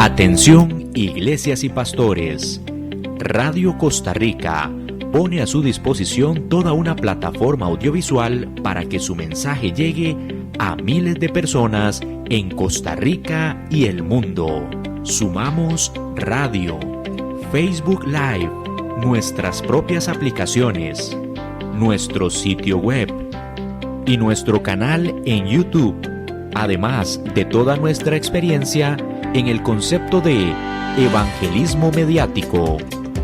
Atención, iglesias y pastores. Radio Costa Rica pone a su disposición toda una plataforma audiovisual para que su mensaje llegue a miles de personas en Costa Rica y el mundo. Sumamos radio, Facebook Live, nuestras propias aplicaciones, nuestro sitio web y nuestro canal en YouTube, además de toda nuestra experiencia en el concepto de evangelismo mediático,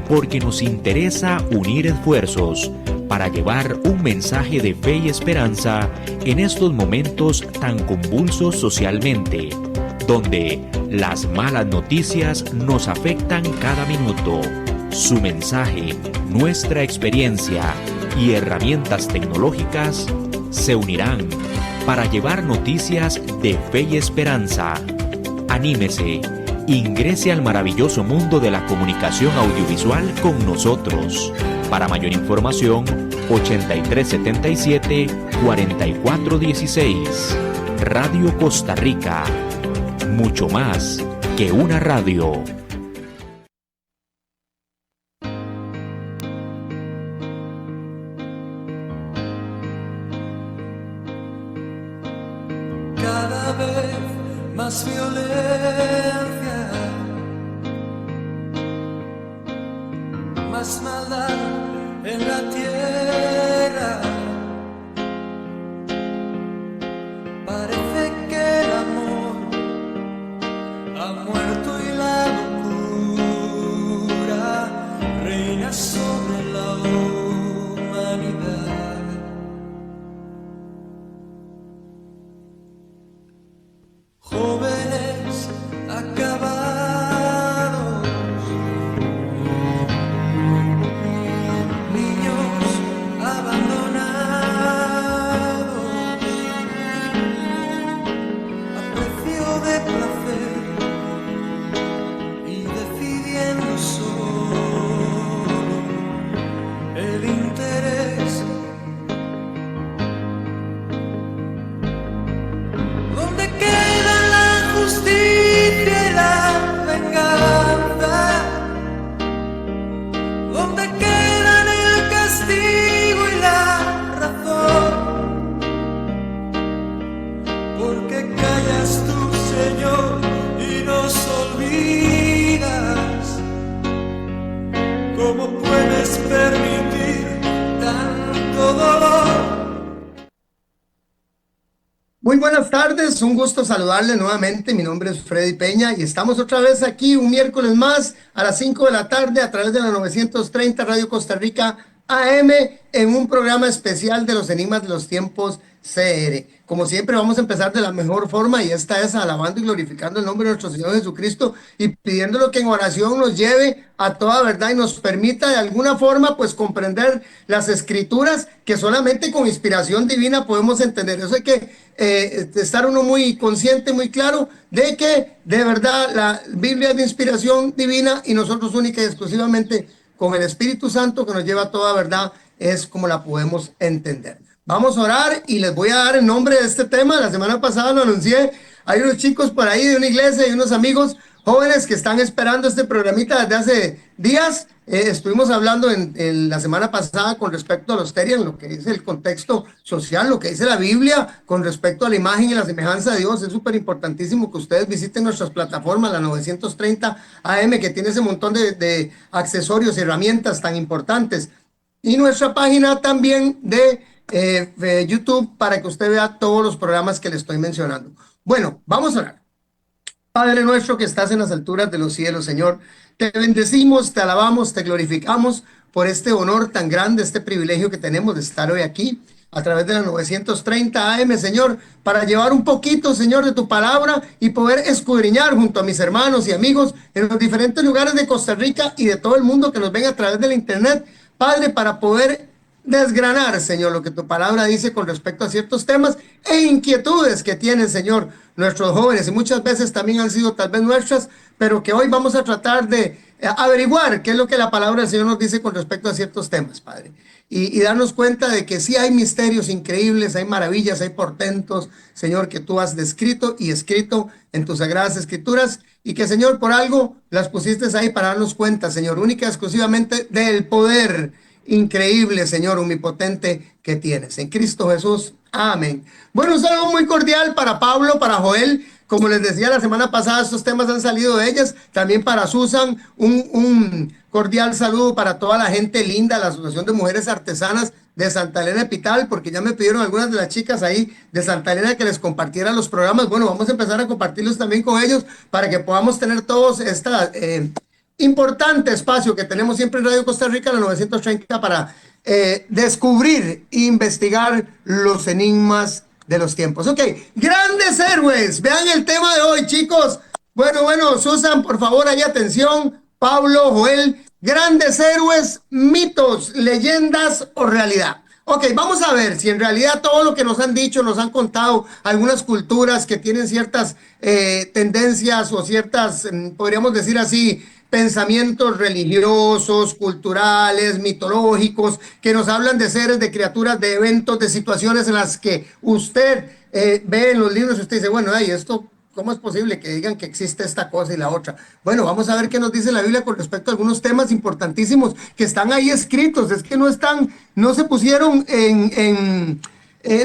porque nos interesa unir esfuerzos para llevar un mensaje de fe y esperanza en estos momentos tan convulsos socialmente, donde las malas noticias nos afectan cada minuto. Su mensaje, nuestra experiencia y herramientas tecnológicas se unirán para llevar noticias de fe y esperanza. Anímese, ingrese al maravilloso mundo de la comunicación audiovisual con nosotros. Para mayor información, 8377-4416. Radio Costa Rica. Mucho más que una radio. Cada vez más violencia, más maldad en la tierra. Parece que el amor ha muerto y la locura reina sobre la humanidad. Jóvenes acabados, niños abandonados, a precio de placer y decidiendo solo el interés. ¿Dónde queda la justicia y la venganza? ¿Dónde quedan el castigo y la razón? ¿Por qué callas tú, Señor, y nos olvidas? ¿Cómo puedes permitir tanto dolor? Muy buenas tardes, un gusto saludarle nuevamente. Mi nombre es Freddy Peña y estamos otra vez aquí un miércoles más a las 5 de la tarde a través de la 930 Radio Costa Rica AM en un programa especial de los Enigmas de los Tiempos CR. Como siempre vamos a empezar de la mejor forma y esta es alabando y glorificando el nombre de nuestro Señor Jesucristo y pidiéndolo que en oración nos lleve a toda verdad y nos permita de alguna forma pues comprender las escrituras que solamente con inspiración divina podemos entender. Eso hay que estar uno muy consciente, muy claro de que de verdad la Biblia es de inspiración divina y nosotros única y exclusivamente con el Espíritu Santo que nos lleva a toda verdad es como la podemos entender. Vamos a orar y les voy a dar el nombre de este tema. La semana pasada lo anuncié. Hay unos chicos por ahí de una iglesia y unos amigos jóvenes que están esperando este programita desde hace días. Estuvimos hablando en la semana pasada con respecto a los Terian, lo que dice el contexto social, lo que dice la Biblia con respecto a la imagen y la semejanza de Dios. Es súper importantísimo que ustedes visiten nuestras plataformas, la 930 AM, que tiene ese montón de accesorios y herramientas tan importantes. Y nuestra página también de YouTube para que usted vea todos los programas que le estoy mencionando. Bueno, vamos a orar. Padre nuestro que estás en las alturas de los cielos, Señor, te bendecimos, te alabamos, te glorificamos por este honor tan grande, este privilegio que tenemos de estar hoy aquí a través de la 930 AM, Señor, para llevar un poquito, Señor, de tu palabra y poder escudriñar junto a mis hermanos y amigos en los diferentes lugares de Costa Rica y de todo el mundo que nos ven a través de la internet, Padre, para poder desgranar, Señor, lo que tu palabra dice con respecto a ciertos temas e inquietudes que tienen, Señor, nuestros jóvenes y muchas veces también han sido tal vez nuestras, pero que hoy vamos a tratar de averiguar qué es lo que la palabra del Señor nos dice con respecto a ciertos temas, Padre. Y darnos cuenta de que sí hay misterios increíbles, hay maravillas, hay portentos, Señor, que tú has descrito y escrito en tus sagradas escrituras y que, Señor, por algo las pusiste ahí para darnos cuenta, Señor, única y exclusivamente del poder increíble, Señor, omnipotente que tienes. En Cristo Jesús. Amén. Bueno, un saludo muy cordial para Pablo, para Joel. Como les decía la semana pasada, estos temas han salido de ellas. También para Susan, un cordial saludo para toda la gente linda, la Asociación de Mujeres Artesanas de Santa Elena de Pital, porque ya me pidieron algunas de las chicas ahí de Santa Elena que les compartieran los programas. Bueno, vamos a empezar a compartirlos también con ellos para que podamos tener todos esta importante espacio que tenemos siempre en Radio Costa Rica, la 930, para descubrir e investigar los enigmas de los tiempos. Ok, grandes héroes. Vean el tema de hoy, chicos. Bueno, Susan, por favor, hay atención. Pablo, Joel, grandes héroes, mitos, leyendas o realidad. Ok, vamos a ver si en realidad todo lo que nos han dicho, nos han contado algunas culturas que tienen ciertas tendencias o ciertas, podríamos decir así, pensamientos religiosos, culturales, mitológicos, que nos hablan de seres, de criaturas, de eventos, de situaciones en las que usted ve en los libros y usted dice, bueno, ay, esto, ¿cómo es posible que digan que existe esta cosa y la otra? Bueno, vamos a ver qué nos dice la Biblia con respecto a algunos temas importantísimos que están ahí escritos. Es que no se pusieron en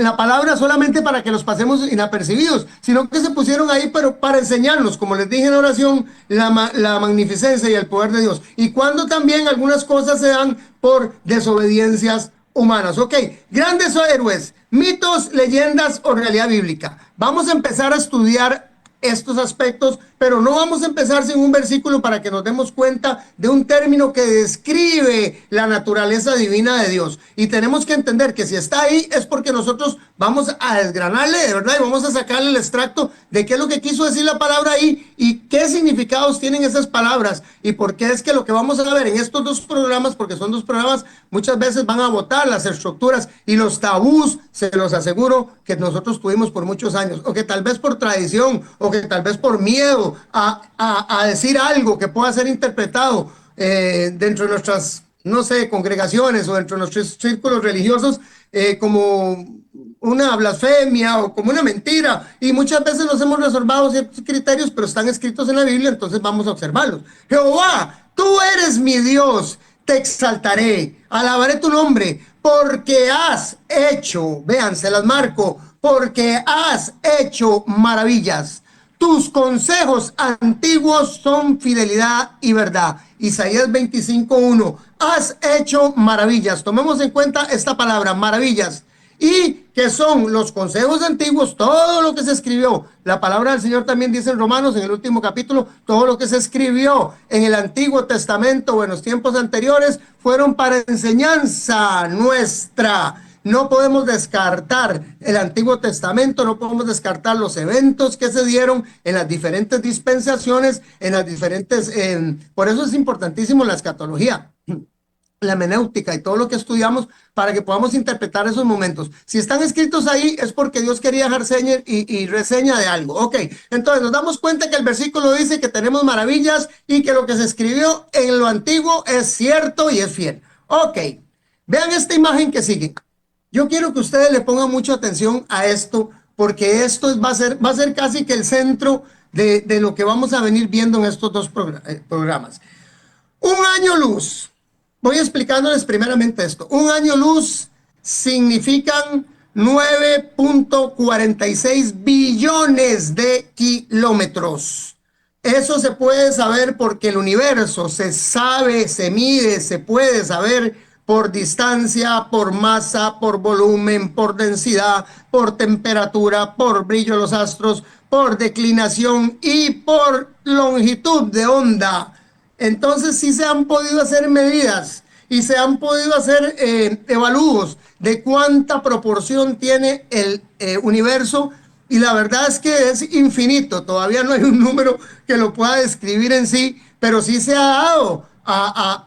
la palabra solamente para que los pasemos inapercibidos, sino que se pusieron ahí pero para enseñarnos, como les dije en la oración, la magnificencia y el poder de Dios. Y cuando también algunas cosas se dan por desobediencias humanas. Ok, grandes héroes, mitos, leyendas o realidad bíblica. Vamos a empezar a estudiar estos aspectos, pero no vamos a empezar sin un versículo para que nos demos cuenta de un término que describe la naturaleza divina de Dios. Y tenemos que entender que si está ahí es porque nosotros vamos a desgranarle de verdad y vamos a sacarle el extracto de qué es lo que quiso decir la palabra ahí y qué significados tienen esas palabras y por qué es que lo que vamos a ver en estos dos programas, porque son dos programas, muchas veces van a botar las estructuras y los tabús, se los aseguro, que nosotros tuvimos por muchos años, o que tal vez por tradición, o que tal vez por miedo a decir algo que pueda ser interpretado dentro de nuestras, no sé, congregaciones o dentro de nuestros círculos religiosos como una blasfemia o como una mentira. Y muchas veces nos hemos reservado ciertos criterios, pero están escritos en la Biblia, entonces vamos a observarlos. Jehová, tú eres mi Dios, te exaltaré, alabaré tu nombre, porque has hecho, vean, se las marco, porque has hecho maravillas. Tus consejos antiguos son fidelidad y verdad. Isaías 25:1. Has hecho maravillas. Tomemos en cuenta esta palabra, maravillas. Y que son los consejos antiguos, todo lo que se escribió. La palabra del Señor también dice en Romanos, en el último capítulo, todo lo que se escribió en el Antiguo Testamento o en los tiempos anteriores fueron para enseñanza nuestra. No podemos descartar el Antiguo Testamento, no podemos descartar los eventos que se dieron en las diferentes dispensaciones, en las diferentes, por eso es importantísimo la escatología, la hermenéutica y todo lo que estudiamos para que podamos interpretar esos momentos. Si están escritos ahí es porque Dios quería dejar seña y reseña de algo. Ok, entonces nos damos cuenta que el versículo dice que tenemos maravillas y que lo que se escribió en lo antiguo es cierto y es fiel. Ok, vean esta imagen que sigue. Yo quiero que ustedes le pongan mucha atención a esto, porque esto va a ser casi que el centro de lo que vamos a venir viendo en estos dos programas. Un año luz. Voy explicándoles primeramente esto. Un año luz significan 9.46 billones de kilómetros. Eso se puede saber porque el universo se sabe, se mide, se puede saber por distancia, por masa, por volumen, por densidad, por temperatura, por brillo de los astros, por declinación y por longitud de onda. Entonces sí se han podido hacer medidas y se han podido hacer evalúos de cuánta proporción tiene el universo, y la verdad es que es infinito. Todavía no hay un número que lo pueda describir en sí, pero sí se ha dado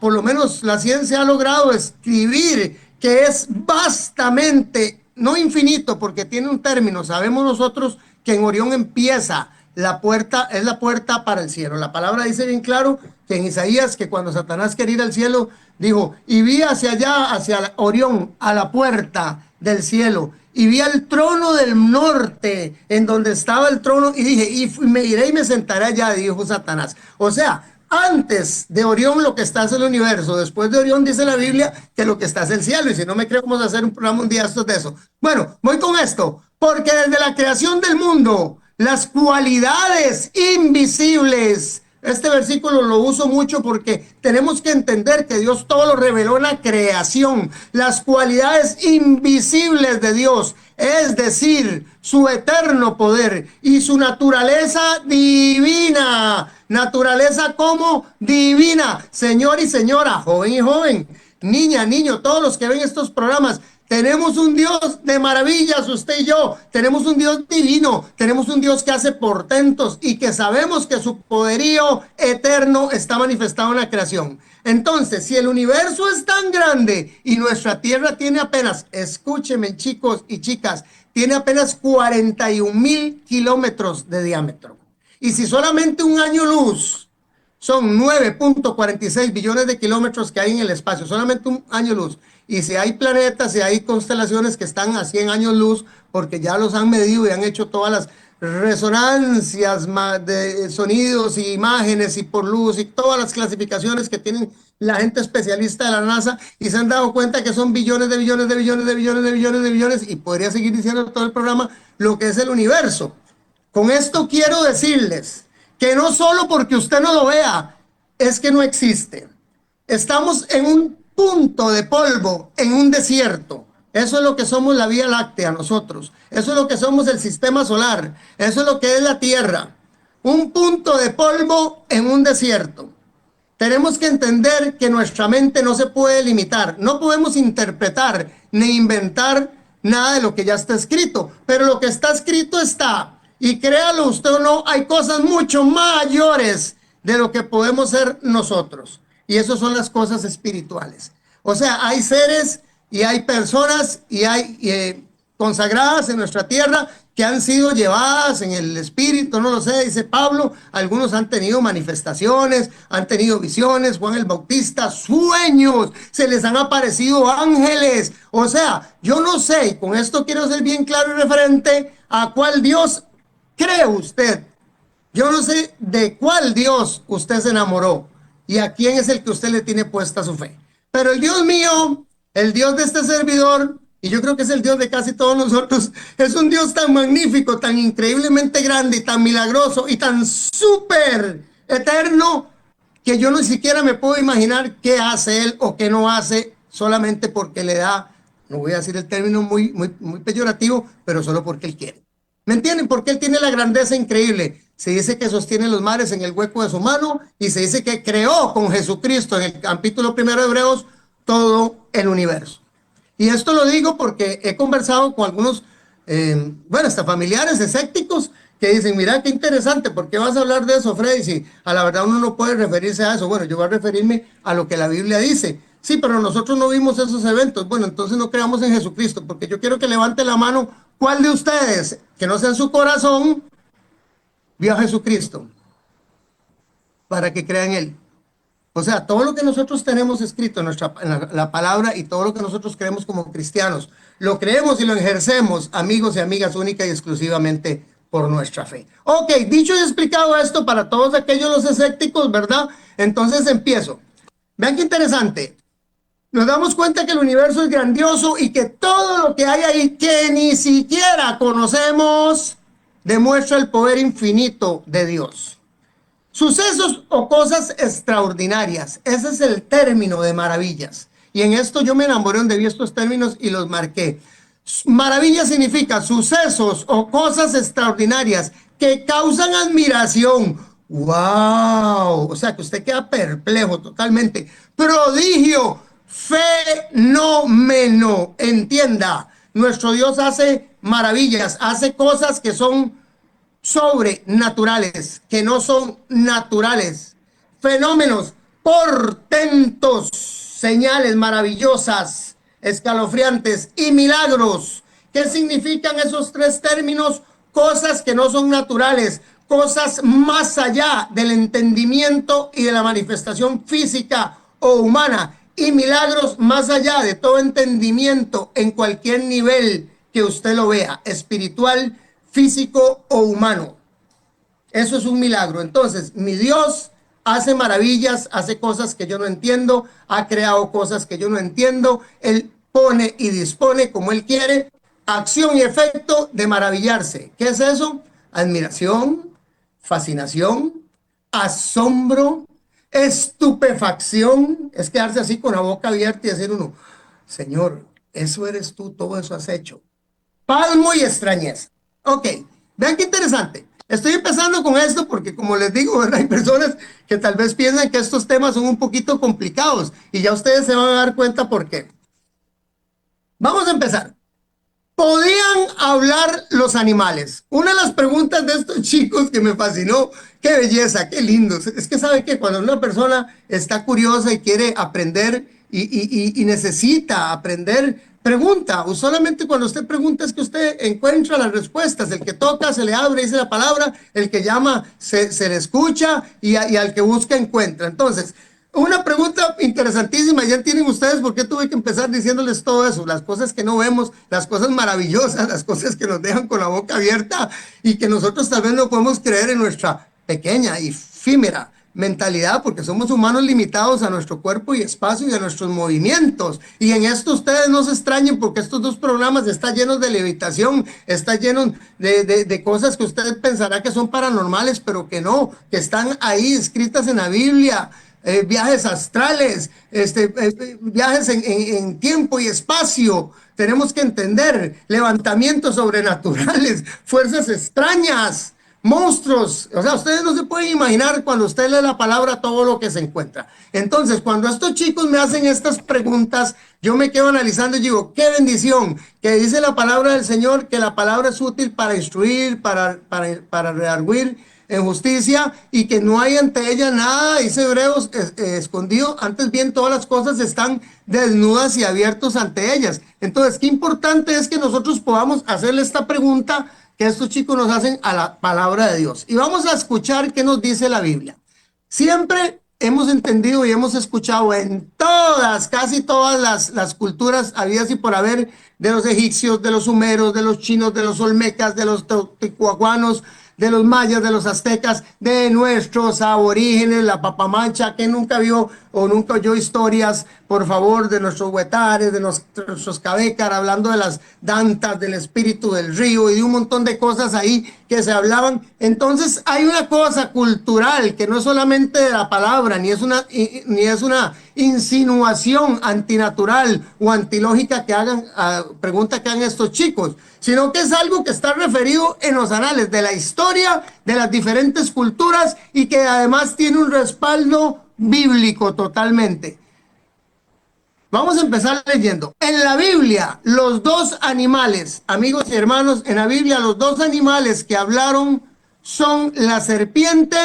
por lo menos la ciencia ha logrado escribir que es vastamente, no infinito porque tiene un término. Sabemos nosotros que en Orión empieza la puerta, es la puerta para el cielo. La palabra dice bien claro que en Isaías, que cuando Satanás quería ir al cielo, dijo, y vi hacia allá, hacia Orión, a la puerta del cielo, y vi al trono del norte, en donde estaba el trono, y dije, y me iré y me sentaré allá, dijo Satanás. O sea, antes de Orión lo que está es el universo, después de Orión dice la Biblia que lo que está es el cielo, y si no me creo vamos a hacer un programa un día de eso. Bueno, voy con esto, porque desde la creación del mundo, las cualidades invisibles, este versículo lo uso mucho porque tenemos que entender que Dios todo lo reveló en la creación, las cualidades invisibles de Dios, es decir, su eterno poder y su naturaleza divina. Naturaleza como divina. Señor y señora, joven y joven, niña, niño, todos los que ven estos programas, tenemos un Dios de maravillas, usted y yo. Tenemos un Dios divino. Tenemos un Dios que hace portentos y que sabemos que su poderío eterno está manifestado en la creación. Entonces, si el universo es tan grande y nuestra Tierra tiene apenas, escúcheme chicos y chicas, tiene apenas 41,000 kilómetros de diámetro. Y si solamente un año luz son 9.46 billones de kilómetros que hay en el espacio, solamente un año luz. Y si hay planetas y hay constelaciones que están a 100 años luz, porque ya los han medido y han hecho todas las resonancias de sonidos y imágenes y por luz y todas las clasificaciones que tienen la gente especialista de la NASA, y se han dado cuenta que son billones de billones de billones de billones de billones de billones, y podría seguir diciendo todo el programa lo que es el universo. Con esto quiero decirles que no solo porque usted no lo vea, es que no existe. Estamos en un punto de polvo, en un desierto. Eso es lo que somos la Vía Láctea nosotros. Eso es lo que somos el sistema solar. Eso es lo que es la Tierra. Un punto de polvo en un desierto. Tenemos que entender que nuestra mente no se puede limitar. No podemos interpretar ni inventar nada de lo que ya está escrito. Pero lo que está escrito está. Y créalo usted o no, hay cosas mucho mayores de lo que podemos ser nosotros. Y eso son las cosas espirituales. O sea, hay seres y hay personas y hay consagradas en nuestra tierra que han sido llevadas en el espíritu, no lo sé, dice Pablo. Algunos han tenido manifestaciones, han tenido visiones, Juan el Bautista, sueños, se les han aparecido ángeles. O sea, yo no sé, y con esto quiero ser bien claro y referente a cuál Dios cree usted. Yo no sé de cuál Dios usted se enamoró y a quién es el que usted le tiene puesta su fe. Pero el Dios mío, el Dios de este servidor, y yo creo que es el Dios de casi todos nosotros, es un Dios tan magnífico, tan increíblemente grande y tan milagroso y tan súper eterno que yo ni siquiera me puedo imaginar qué hace él o qué no hace solamente porque le da, no voy a decir el término muy peyorativo, pero solo porque él quiere. ¿Me entienden? Porque él tiene la grandeza increíble. Se dice que sostiene los mares en el hueco de su mano y se dice que creó con Jesucristo en el capítulo 1 de Hebreos todo el universo. Y esto lo digo porque he conversado con algunos, hasta familiares escépticos que dicen, mira qué interesante, ¿por qué vas a hablar de eso, Freddy? Si a la verdad uno no puede referirse a eso. Bueno, yo voy a referirme a lo que la Biblia dice. Sí, pero nosotros no vimos esos eventos. Bueno, entonces no creamos en Jesucristo, porque yo quiero que levante la mano. ¿Cuál de ustedes, que no sea en su corazón, vio a Jesucristo para que crea en él? O sea, todo lo que nosotros tenemos escrito en la palabra y todo lo que nosotros creemos como cristianos, lo creemos y lo ejercemos, amigos y amigas, única y exclusivamente por nuestra fe. Ok, dicho y explicado esto para todos aquellos los escépticos, ¿verdad? Entonces empiezo. Vean qué interesante. Nos damos cuenta que el universo es grandioso y que todo lo que hay ahí, que ni siquiera conocemos, demuestra el poder infinito de Dios. Sucesos o cosas extraordinarias. Ese es el término de maravillas. Y en esto yo me enamoré donde vi estos términos y los marqué. Maravilla significa sucesos o cosas extraordinarias que causan admiración. ¡Wow! O sea que usted queda perplejo totalmente. Prodigio, fenómeno. Entienda, nuestro Dios hace maravillas, hace cosas que son sobrenaturales, que no son naturales. Fenómenos, portentos, señales maravillosas, escalofriantes y milagros. ¿Qué significan esos tres términos? Cosas que no son naturales, cosas más allá del entendimiento y de la manifestación física o humana, y milagros más allá de todo entendimiento en cualquier nivel que usted lo vea, espiritual, físico o humano. Eso es un milagro. Entonces, mi Dios hace maravillas, hace cosas que yo no entiendo, ha creado cosas que yo no entiendo. Él pone y dispone como Él quiere, acción y efecto de maravillarse. ¿Qué es eso? Admiración, fascinación, asombro, estupefacción. Es quedarse así con la boca abierta y decir uno, Señor, eso eres tú, todo eso has hecho. Palmo y extrañeza. Ok, vean qué interesante. Estoy empezando con esto porque, como les digo, ¿verdad? Hay personas que tal vez piensan que estos temas son un poquito complicados y ya ustedes se van a dar cuenta por qué. Vamos a empezar. ¿Podían hablar los animales? Una de las preguntas de estos chicos que me fascinó, qué belleza, qué lindo. Es que sabe que cuando una persona está curiosa y quiere aprender y necesita aprender, pregunta. O solamente cuando usted pregunta es que usted encuentra las respuestas. El que toca se le abre, dice la palabra. El que llama se le escucha y al que busca encuentra. Entonces, una pregunta interesantísima, ya tienen ustedes por qué tuve que empezar diciéndoles todo eso, las cosas que no vemos, las cosas maravillosas, las cosas que nos dejan con la boca abierta y que nosotros tal vez no podemos creer en nuestra pequeña y efímera mentalidad, porque somos humanos limitados a nuestro cuerpo y espacio y a nuestros movimientos. Y en esto ustedes no se extrañen, porque estos dos programas están llenos de levitación, están llenos de cosas que usted pensará que son paranormales, pero que no, que están ahí escritas en la Biblia. Viajes astrales, viajes en tiempo y espacio. Tenemos que entender levantamientos sobrenaturales, fuerzas extrañas, monstruos. O sea, ustedes no se pueden imaginar cuando usted lee la palabra todo lo que se encuentra. Entonces, cuando estos chicos me hacen estas preguntas, yo me quedo analizando y digo, qué bendición, que dice la palabra del Señor, que la palabra es útil para instruir, para redarguir en justicia, y que no hay ante ella nada, dice Hebreos, escondido. Antes bien, todas las cosas están desnudas y abiertas ante ellas. Entonces, qué importante es que nosotros podamos hacerle esta pregunta que estos chicos nos hacen a la palabra de Dios. Y vamos a escuchar qué nos dice la Biblia. Siempre hemos entendido y hemos escuchado en todas, casi todas las culturas habidas y por haber, de los egipcios, de los sumeros, de los chinos, de los olmecas, de los teotihuacanos, de los mayas, de los aztecas, de nuestros aborígenes, la papamancha, que nunca vio o nunca oyó historias, por favor, de nuestros huetares, de nuestros cabécar, hablando de las dantas, del espíritu del río y de un montón de cosas ahí que se hablaban. Entonces hay una cosa cultural que no es solamente de la palabra, ni es una insinuación antinatural o antilógica que hagan, pregunta que hagan estos chicos, sino que es algo que está referido en los anales de la historia de las diferentes culturas y que además tiene un respaldo bíblico totalmente. Vamos a empezar leyendo. En la Biblia, los dos animales, amigos y hermanos, en la Biblia los dos animales que hablaron son la serpiente,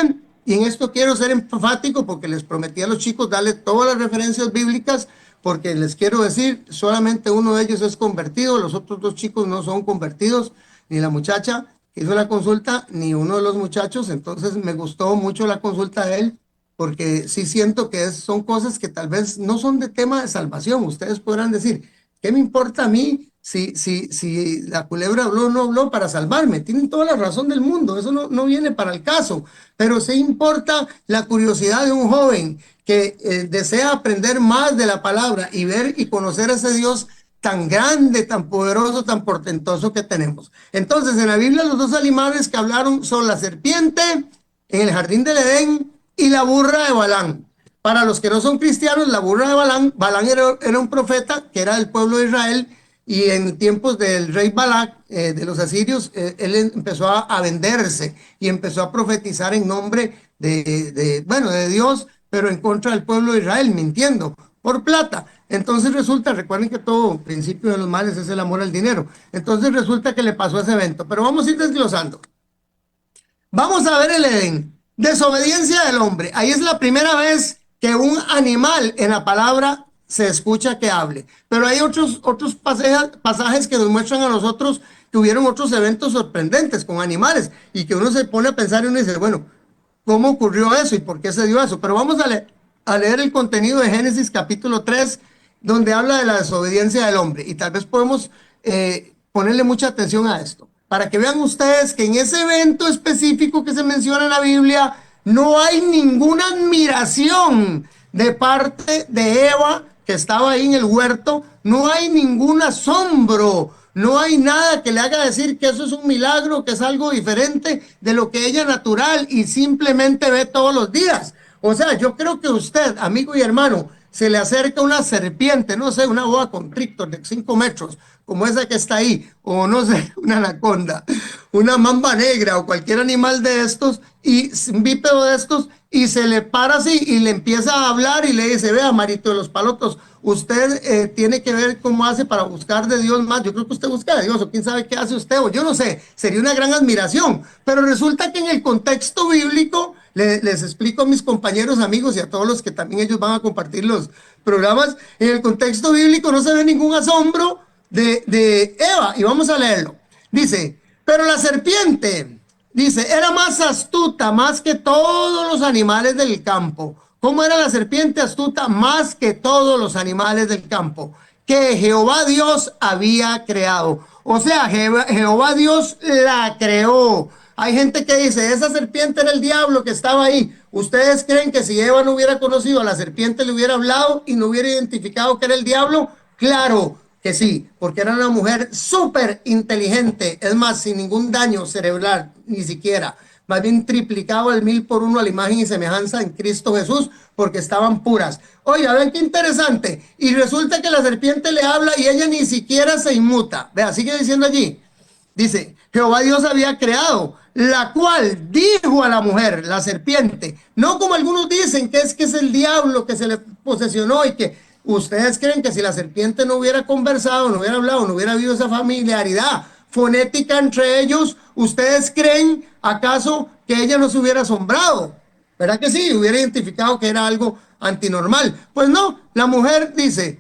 y en esto quiero ser enfático porque les prometí a los chicos darle todas las referencias bíblicas, porque les quiero decir, solamente uno de ellos es convertido, los otros dos chicos no son convertidos, ni la muchacha que hizo la consulta, ni uno de los muchachos. Entonces me gustó mucho la consulta de él, porque sí siento que son cosas que tal vez no son de tema de salvación. Ustedes podrán decir, ¿qué me importa a mí si la culebra habló o no habló para salvarme? Tienen toda la razón del mundo, eso no viene para el caso, pero sí importa la curiosidad de un joven que desea aprender más de la palabra y ver y conocer a ese Dios tan grande, tan poderoso, tan portentoso que tenemos. Entonces, en la Biblia los dos animales que hablaron son la serpiente en el jardín del Edén y la burra de Balaam. Para los que no son cristianos, la burra de Balaam era un profeta que era del pueblo de Israel, y en tiempos del rey Balac, de los asirios, él empezó a venderse y empezó a profetizar en nombre de Dios, pero en contra del pueblo de Israel, mintiendo por plata. Entonces resulta, recuerden que todo principio de los males es el amor al dinero. Entonces resulta que le pasó ese evento, pero vamos a ir desglosando. Vamos a ver el Edén. Desobediencia del hombre. Ahí es la primera vez que un animal en la palabra se escucha que hable. Pero hay otros pasajes que nos muestran a nosotros que hubieron otros eventos sorprendentes con animales y que uno se pone a pensar y uno dice, bueno, ¿cómo ocurrió eso y por qué se dio eso? Pero vamos a leer el contenido de Génesis capítulo 3, donde habla de la desobediencia del hombre. Y tal vez podemos ponerle mucha atención a esto, para que vean ustedes que en ese evento específico que se menciona en la Biblia, no hay ninguna admiración de parte de Eva, que estaba ahí en el huerto, no hay ningún asombro, no hay nada que le haga decir que eso es un milagro, que es algo diferente de lo que ella natural y simplemente ve todos los días. O sea, yo creo que usted, amigo y hermano, se le acerca una serpiente, no sé, una boa constrictor de 5 metros, como esa que está ahí, o no sé, una anaconda, una mamba negra o cualquier animal de estos, y un bípedo de estos, y se le para así y le empieza a hablar y le dice, vea, Marito de los Palotos, usted tiene que ver cómo hace para buscar de Dios más. Yo creo que usted busca de Dios, o quién sabe qué hace usted, o yo no sé, sería una gran admiración. Pero resulta que en el contexto bíblico, les explico a mis compañeros, amigos y a todos los que también ellos van a compartir los programas, en el contexto bíblico no se ve ningún asombro de Eva, y vamos a leerlo. Dice, pero la serpiente, dice, era más astuta, más que todos los animales del campo. ¿Cómo era la serpiente astuta? Más que todos los animales del campo que Jehová Dios había creado. O sea, Jehová Dios la creó. Hay gente que dice, esa serpiente era el diablo que estaba ahí. ¿Ustedes creen que si Eva no hubiera conocido a la serpiente, le hubiera hablado y no hubiera identificado que era el diablo? Claro que sí, porque era una mujer súper inteligente, es más, sin ningún daño cerebral, ni siquiera, más bien triplicado el 1000 por 1 a la imagen y semejanza en Cristo Jesús, porque estaban puras. Oiga, ven qué interesante, y resulta que la serpiente le habla y ella ni siquiera se inmuta. Vea, sigue diciendo allí, dice, Jehová Dios había creado, la cual dijo a la mujer, la serpiente, no como algunos dicen que es el diablo que se le posesionó y que ustedes creen que si la serpiente no hubiera conversado, no hubiera hablado, no hubiera habido esa familiaridad fonética entre ellos, ¿ustedes creen acaso que ella no se hubiera asombrado? ¿Verdad que sí? Hubiera identificado que era algo antinormal. Pues no, la mujer dice,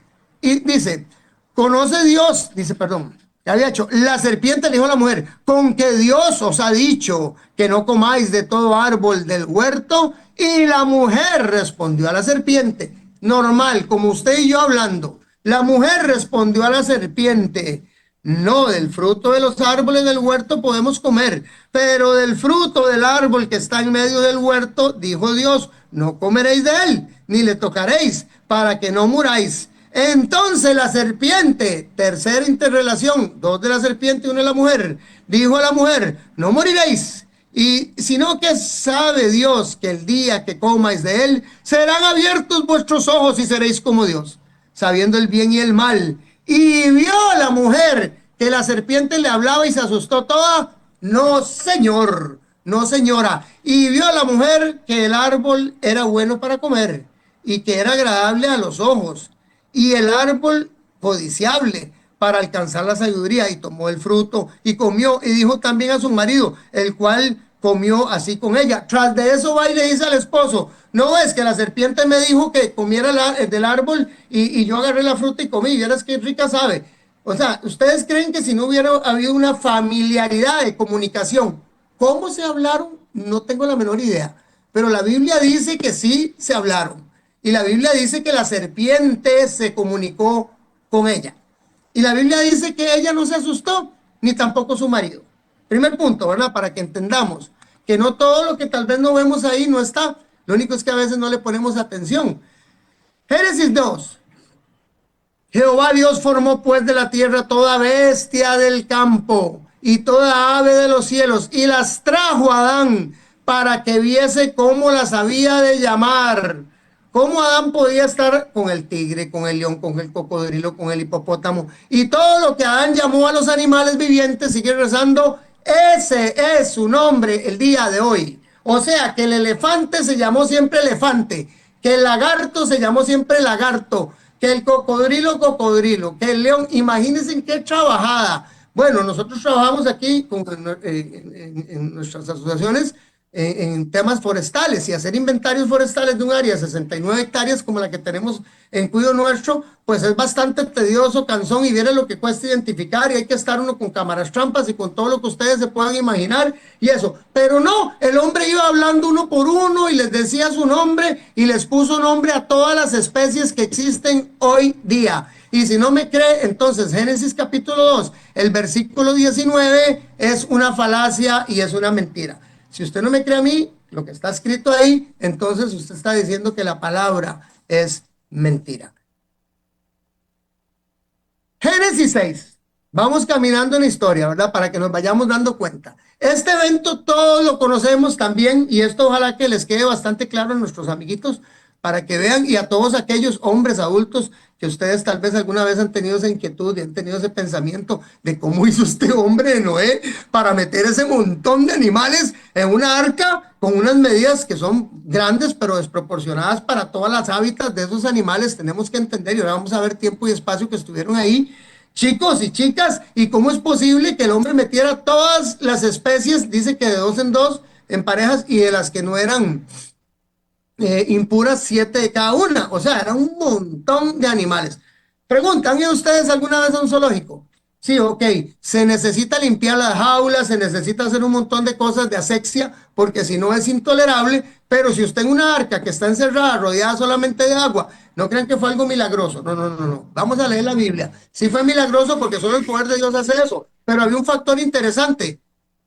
conoce Dios, dice, perdón, ya había hecho, la serpiente le dijo a la mujer, con que Dios os ha dicho que no comáis de todo árbol del huerto, y la mujer respondió a la serpiente, normal, como usted y yo hablando, la mujer respondió a la serpiente, no, del fruto de los árboles del huerto podemos comer, pero del fruto del árbol que está en medio del huerto, dijo Dios, no comeréis de él, ni le tocaréis, para que no muráis. Entonces la serpiente, tercera interrelación, 2 de la serpiente y 1 de la mujer, dijo a la mujer, no moriréis, y sino que sabe Dios que el día que comáis de él, serán abiertos vuestros ojos y seréis como Dios, sabiendo el bien y el mal. Y vio a la mujer que la serpiente le hablaba y se asustó toda, no señor, no señora, y vio a la mujer que el árbol era bueno para comer y que era agradable a los ojos, y el árbol codiciable para alcanzar la sabiduría, y tomó el fruto y comió, y dijo también a su marido, el cual comió así con ella. Tras de eso va y le dice al esposo, no es que la serpiente me dijo que comiera del árbol y yo agarré la fruta y comí, y vieras qué rica sabe. O sea, ¿ustedes creen que si no hubiera habido una familiaridad de comunicación, cómo se hablaron? No tengo la menor idea, pero la Biblia dice que sí se hablaron. Y la Biblia dice que la serpiente se comunicó con ella. Y la Biblia dice que ella no se asustó, ni tampoco su marido. Primer punto, ¿verdad? Para que entendamos que no todo lo que tal vez no vemos ahí no está. Lo único es que a veces no le ponemos atención. Génesis 2. Jehová Dios formó pues de la tierra toda bestia del campo y toda ave de los cielos y las trajo a Adán para que viese cómo las había de llamar. ¿Cómo Adán podía estar con el tigre, con el león, con el cocodrilo, con el hipopótamo? Y todo lo que Adán llamó a los animales vivientes, sigue rezando, ese es su nombre el día de hoy. O sea, que el elefante se llamó siempre elefante, que el lagarto se llamó siempre lagarto, que el cocodrilo, cocodrilo, que el león, imagínense en qué trabajada. Bueno, nosotros trabajamos aquí en nuestras asociaciones en temas forestales y hacer inventarios forestales de un área de 69 hectáreas como la que tenemos en Cuido Nuestro, pues es bastante tedioso, cansón y viene lo que cuesta identificar y hay que estar uno con cámaras trampas y con todo lo que ustedes se puedan imaginar y eso. Pero no, el hombre iba hablando uno por uno y les decía su nombre y les puso nombre a todas las especies que existen hoy día. Y si no me cree, entonces Génesis capítulo 2, el versículo 19 es una falacia y es una mentira. Si usted no me cree a mí, lo que está escrito ahí, entonces usted está diciendo que la palabra es mentira. Génesis 6. Vamos caminando en la historia, ¿verdad? Para que nos vayamos dando cuenta. Este evento todos lo conocemos también y esto ojalá que les quede bastante claro a nuestros amiguitos para que vean y a todos aquellos hombres adultos que ustedes tal vez alguna vez han tenido esa inquietud y han tenido ese pensamiento de cómo hizo este hombre de Noé para meter ese montón de animales en una arca con unas medidas que son grandes pero desproporcionadas para todas las hábitats de esos animales. Tenemos que entender y ahora vamos a ver tiempo y espacio que estuvieron ahí. Chicos y chicas, ¿y cómo es posible que el hombre metiera todas las especies, dice que de dos en dos, en parejas, y de las que no eran impuras, 7 de cada una? O sea, era un montón de animales. Pregunta, ¿han ido ustedes alguna vez a un zoológico? Sí, ok. Se necesita limpiar las jaulas, se necesita hacer un montón de cosas de asepsia, porque si no es intolerable, pero si usted en una arca que está encerrada, rodeada solamente de agua, no crean que fue algo milagroso. No, no, no, no. Vamos a leer la Biblia. Sí fue milagroso porque solo el poder de Dios hace eso, pero había un factor interesante.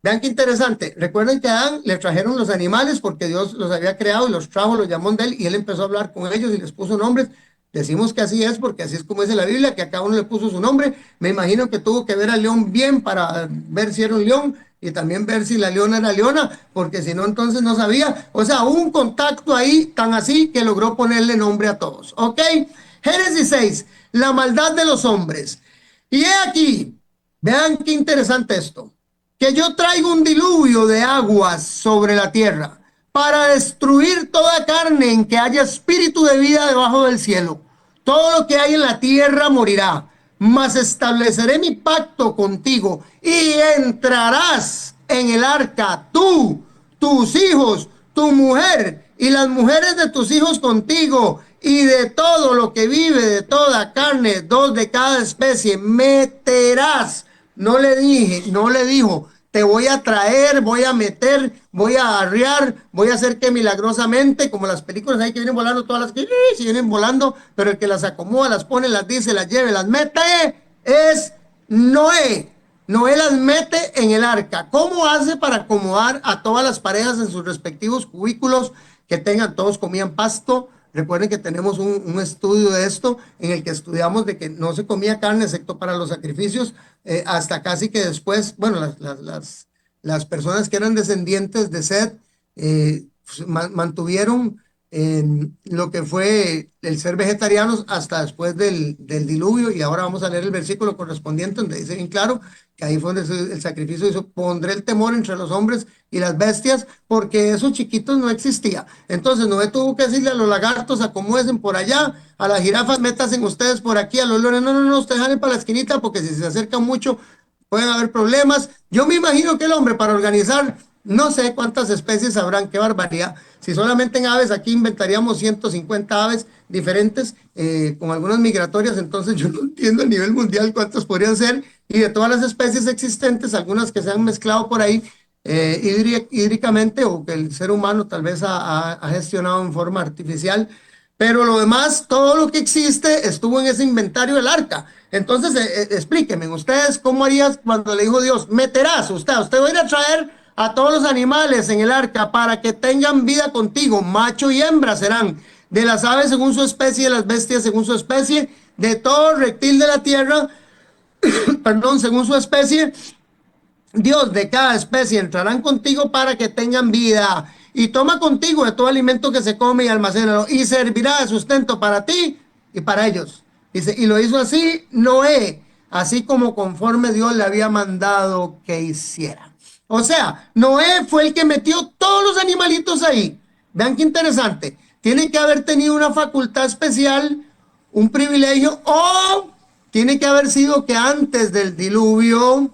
Vean qué interesante. Recuerden que a Adán le trajeron los animales porque Dios los había creado y los trajo, los llamó de él y él empezó a hablar con ellos y les puso nombres. Decimos que así es porque así es como dice la Biblia, que a cada uno le puso su nombre. Me imagino que tuvo que ver al león bien para ver si era un león y también ver si la leona era leona, porque si no, entonces no sabía. O sea, hubo un contacto ahí tan así que logró ponerle nombre a todos. ¿Ok? Génesis 6, la maldad de los hombres. Y he aquí, vean qué interesante esto, que yo traigo un diluvio de aguas sobre la tierra para destruir toda carne en que haya espíritu de vida debajo del cielo. Todo lo que hay en la tierra morirá, mas estableceré mi pacto contigo y entrarás en el arca tú, tus hijos, tu mujer y las mujeres de tus hijos contigo y de todo lo que vive, de toda carne, dos de cada especie, meterás. No le dije, no le dijo, te voy a traer, voy a meter, voy a arrear, voy a hacer que milagrosamente, como las películas ahí que vienen volando, todas las que sí, vienen volando, pero el que las acomoda, las pone, las dice, las lleve, las mete, es Noé. Noé las mete en el arca. ¿Cómo hace para acomodar a todas las parejas en sus respectivos cubículos que tengan? Todos comían pasto. Recuerden que tenemos un estudio de esto en el que estudiamos de que no se comía carne excepto para los sacrificios, hasta casi que después, bueno, las personas que eran descendientes de Seth mantuvieron lo que fue el ser vegetarianos hasta después del diluvio, y ahora vamos a leer el versículo correspondiente donde dice bien claro que ahí fue donde el sacrificio hizo, pondré el temor entre los hombres y las bestias, porque esos chiquitos no existía. Entonces Noé tuvo que decirle a los lagartos, acomódense por allá, a las jirafas, métanse ustedes por aquí, a los leones, no, no, no, ustedes salen para la esquinita, porque si se acercan mucho pueden haber problemas. Yo me imagino que el hombre, para organizar, no sé cuántas especies habrán, qué barbaridad. Si solamente en aves, aquí inventaríamos 150 aves diferentes, con algunas migratorias, entonces yo no entiendo a nivel mundial cuántas podrían ser, y de todas las especies existentes, algunas que se han mezclado por ahí hídricamente, o que el ser humano tal vez ha gestionado en forma artificial, pero lo demás, todo lo que existe estuvo en ese inventario del arca. Entonces, explíquenme, ustedes, ¿cómo harías cuando le dijo Dios, meterás usted va a ir a traer a todos los animales en el arca para que tengan vida contigo, macho y hembra serán, de las aves según su especie, de las bestias según su especie, de todo reptil de la tierra, perdón, según su especie, Dios de cada especie entrarán contigo para que tengan vida, y toma contigo de todo alimento que se come y almacénalo, y servirá de sustento para ti y para ellos. Dice, y lo hizo así Noé, así como conforme Dios le había mandado que hiciera. O sea, Noé fue el que metió todos los animalitos ahí. Vean qué interesante. Tiene que haber tenido una facultad especial, un privilegio, o tiene que haber sido que antes del diluvio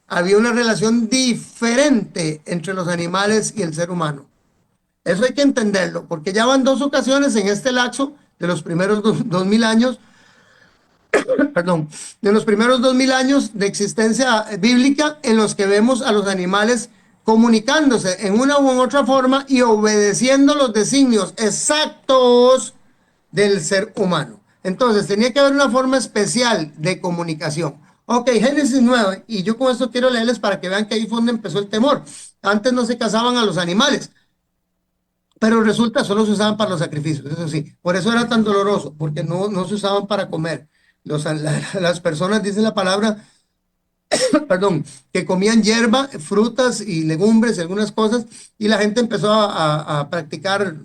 había una relación diferente entre los animales y el ser humano. Eso hay que entenderlo, porque ya van dos ocasiones en este lapso de los primeros 2000 años, perdón, de los primeros 2000 años de existencia bíblica en los que vemos a los animales comunicándose en una u otra forma y obedeciendo los designios exactos del ser humano. Entonces tenía que haber una forma especial de comunicación. Ok, Génesis 9, y yo con esto quiero leerles para que vean que ahí fue donde empezó el temor. Antes no se cazaban a los animales, pero resulta solo se usaban para los sacrificios, eso sí. Por eso era tan doloroso, porque no se usaban para comer. Las personas, dice la palabra, perdón, que comían hierba, frutas y legumbres y algunas cosas, y la gente empezó a practicar,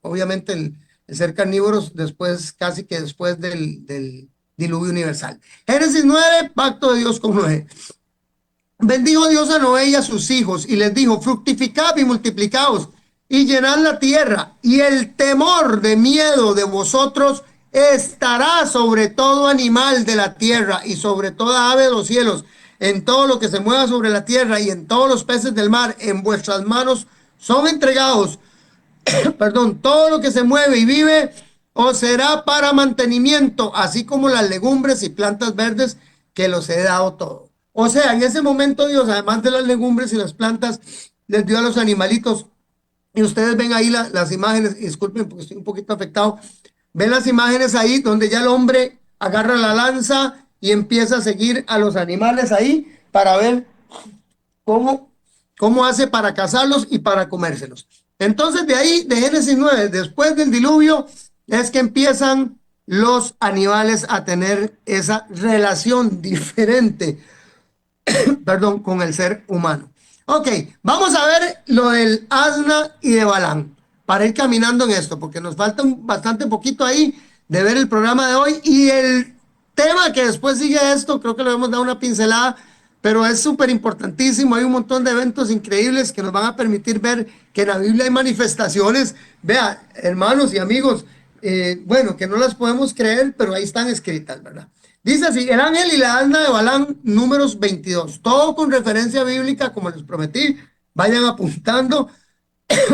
obviamente, el ser carnívoros después, casi que después del diluvio universal. Génesis 9, pacto de Dios con Noé. Bendijo Dios a Noé y a sus hijos y les dijo, fructificad y multiplicaos y llenad la tierra, y el temor de miedo de vosotros estará sobre todo animal de la tierra y sobre toda ave de los cielos, en todo lo que se mueva sobre la tierra y en todos los peces del mar, en vuestras manos son entregados, perdón, todo lo que se mueve y vive os será para mantenimiento, así como las legumbres y plantas verdes que los he dado todo. O sea, en ese momento Dios, además de las legumbres y las plantas, les dio a los animalitos. Y ustedes ven ahí las imágenes, disculpen porque estoy un poquito afectado, ven las imágenes ahí donde ya el hombre agarra la lanza y empieza a seguir a los animales ahí para ver cómo hace para cazarlos y para comérselos. Entonces de ahí, de Génesis 9, después del diluvio, es que empiezan los animales a tener esa relación diferente, perdón, con el ser humano. Ok, vamos a ver lo del asna y de Balaam, para ir caminando en esto, porque nos falta bastante poquito ahí de ver el programa de hoy y el tema que después sigue esto, creo que le hemos dado una pincelada, pero es súper importantísimo. Hay un montón de eventos increíbles que nos van a permitir ver que en la Biblia hay manifestaciones, vea, hermanos y amigos, bueno, que no las podemos creer, pero ahí están escritas, ¿verdad? Dice así, el ángel y la asna de Balaam, números 22, todo con referencia bíblica, como les prometí, vayan apuntando,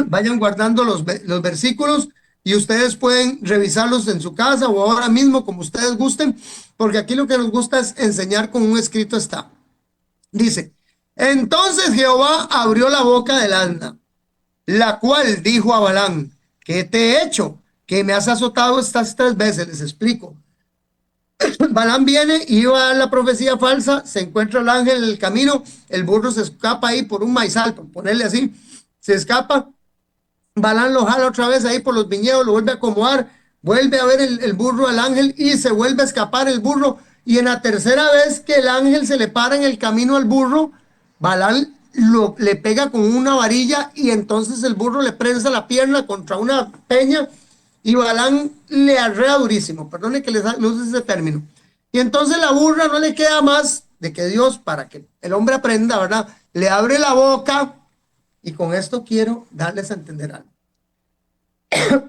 vayan guardando los versículos y ustedes pueden revisarlos en su casa o ahora mismo, como ustedes gusten, porque aquí lo que nos gusta es enseñar con un escrito está. Dice, entonces Jehová abrió la boca del asna, la cual dijo a Balaam, ¿qué te he hecho? Que me has azotado estas 3 veces, les explico. Balaam viene y va a dar la profecía falsa, se encuentra el ángel en el camino, el burro se escapa ahí por un maizal, por ponerle así, se escapa, Balaam lo jala otra vez ahí por los viñedos, lo vuelve a acomodar, vuelve a ver el burro al ángel y se vuelve a escapar el burro, y en la tercera vez que el ángel se le para en el camino al burro, Balaam le pega con una varilla y entonces el burro le prensa la pierna contra una peña y Balaam le arrea durísimo, perdone que les use ese término. Y entonces la burra no le queda más de que Dios, para que el hombre aprenda, ¿verdad? Le abre la boca, y con esto quiero darles a entender algo.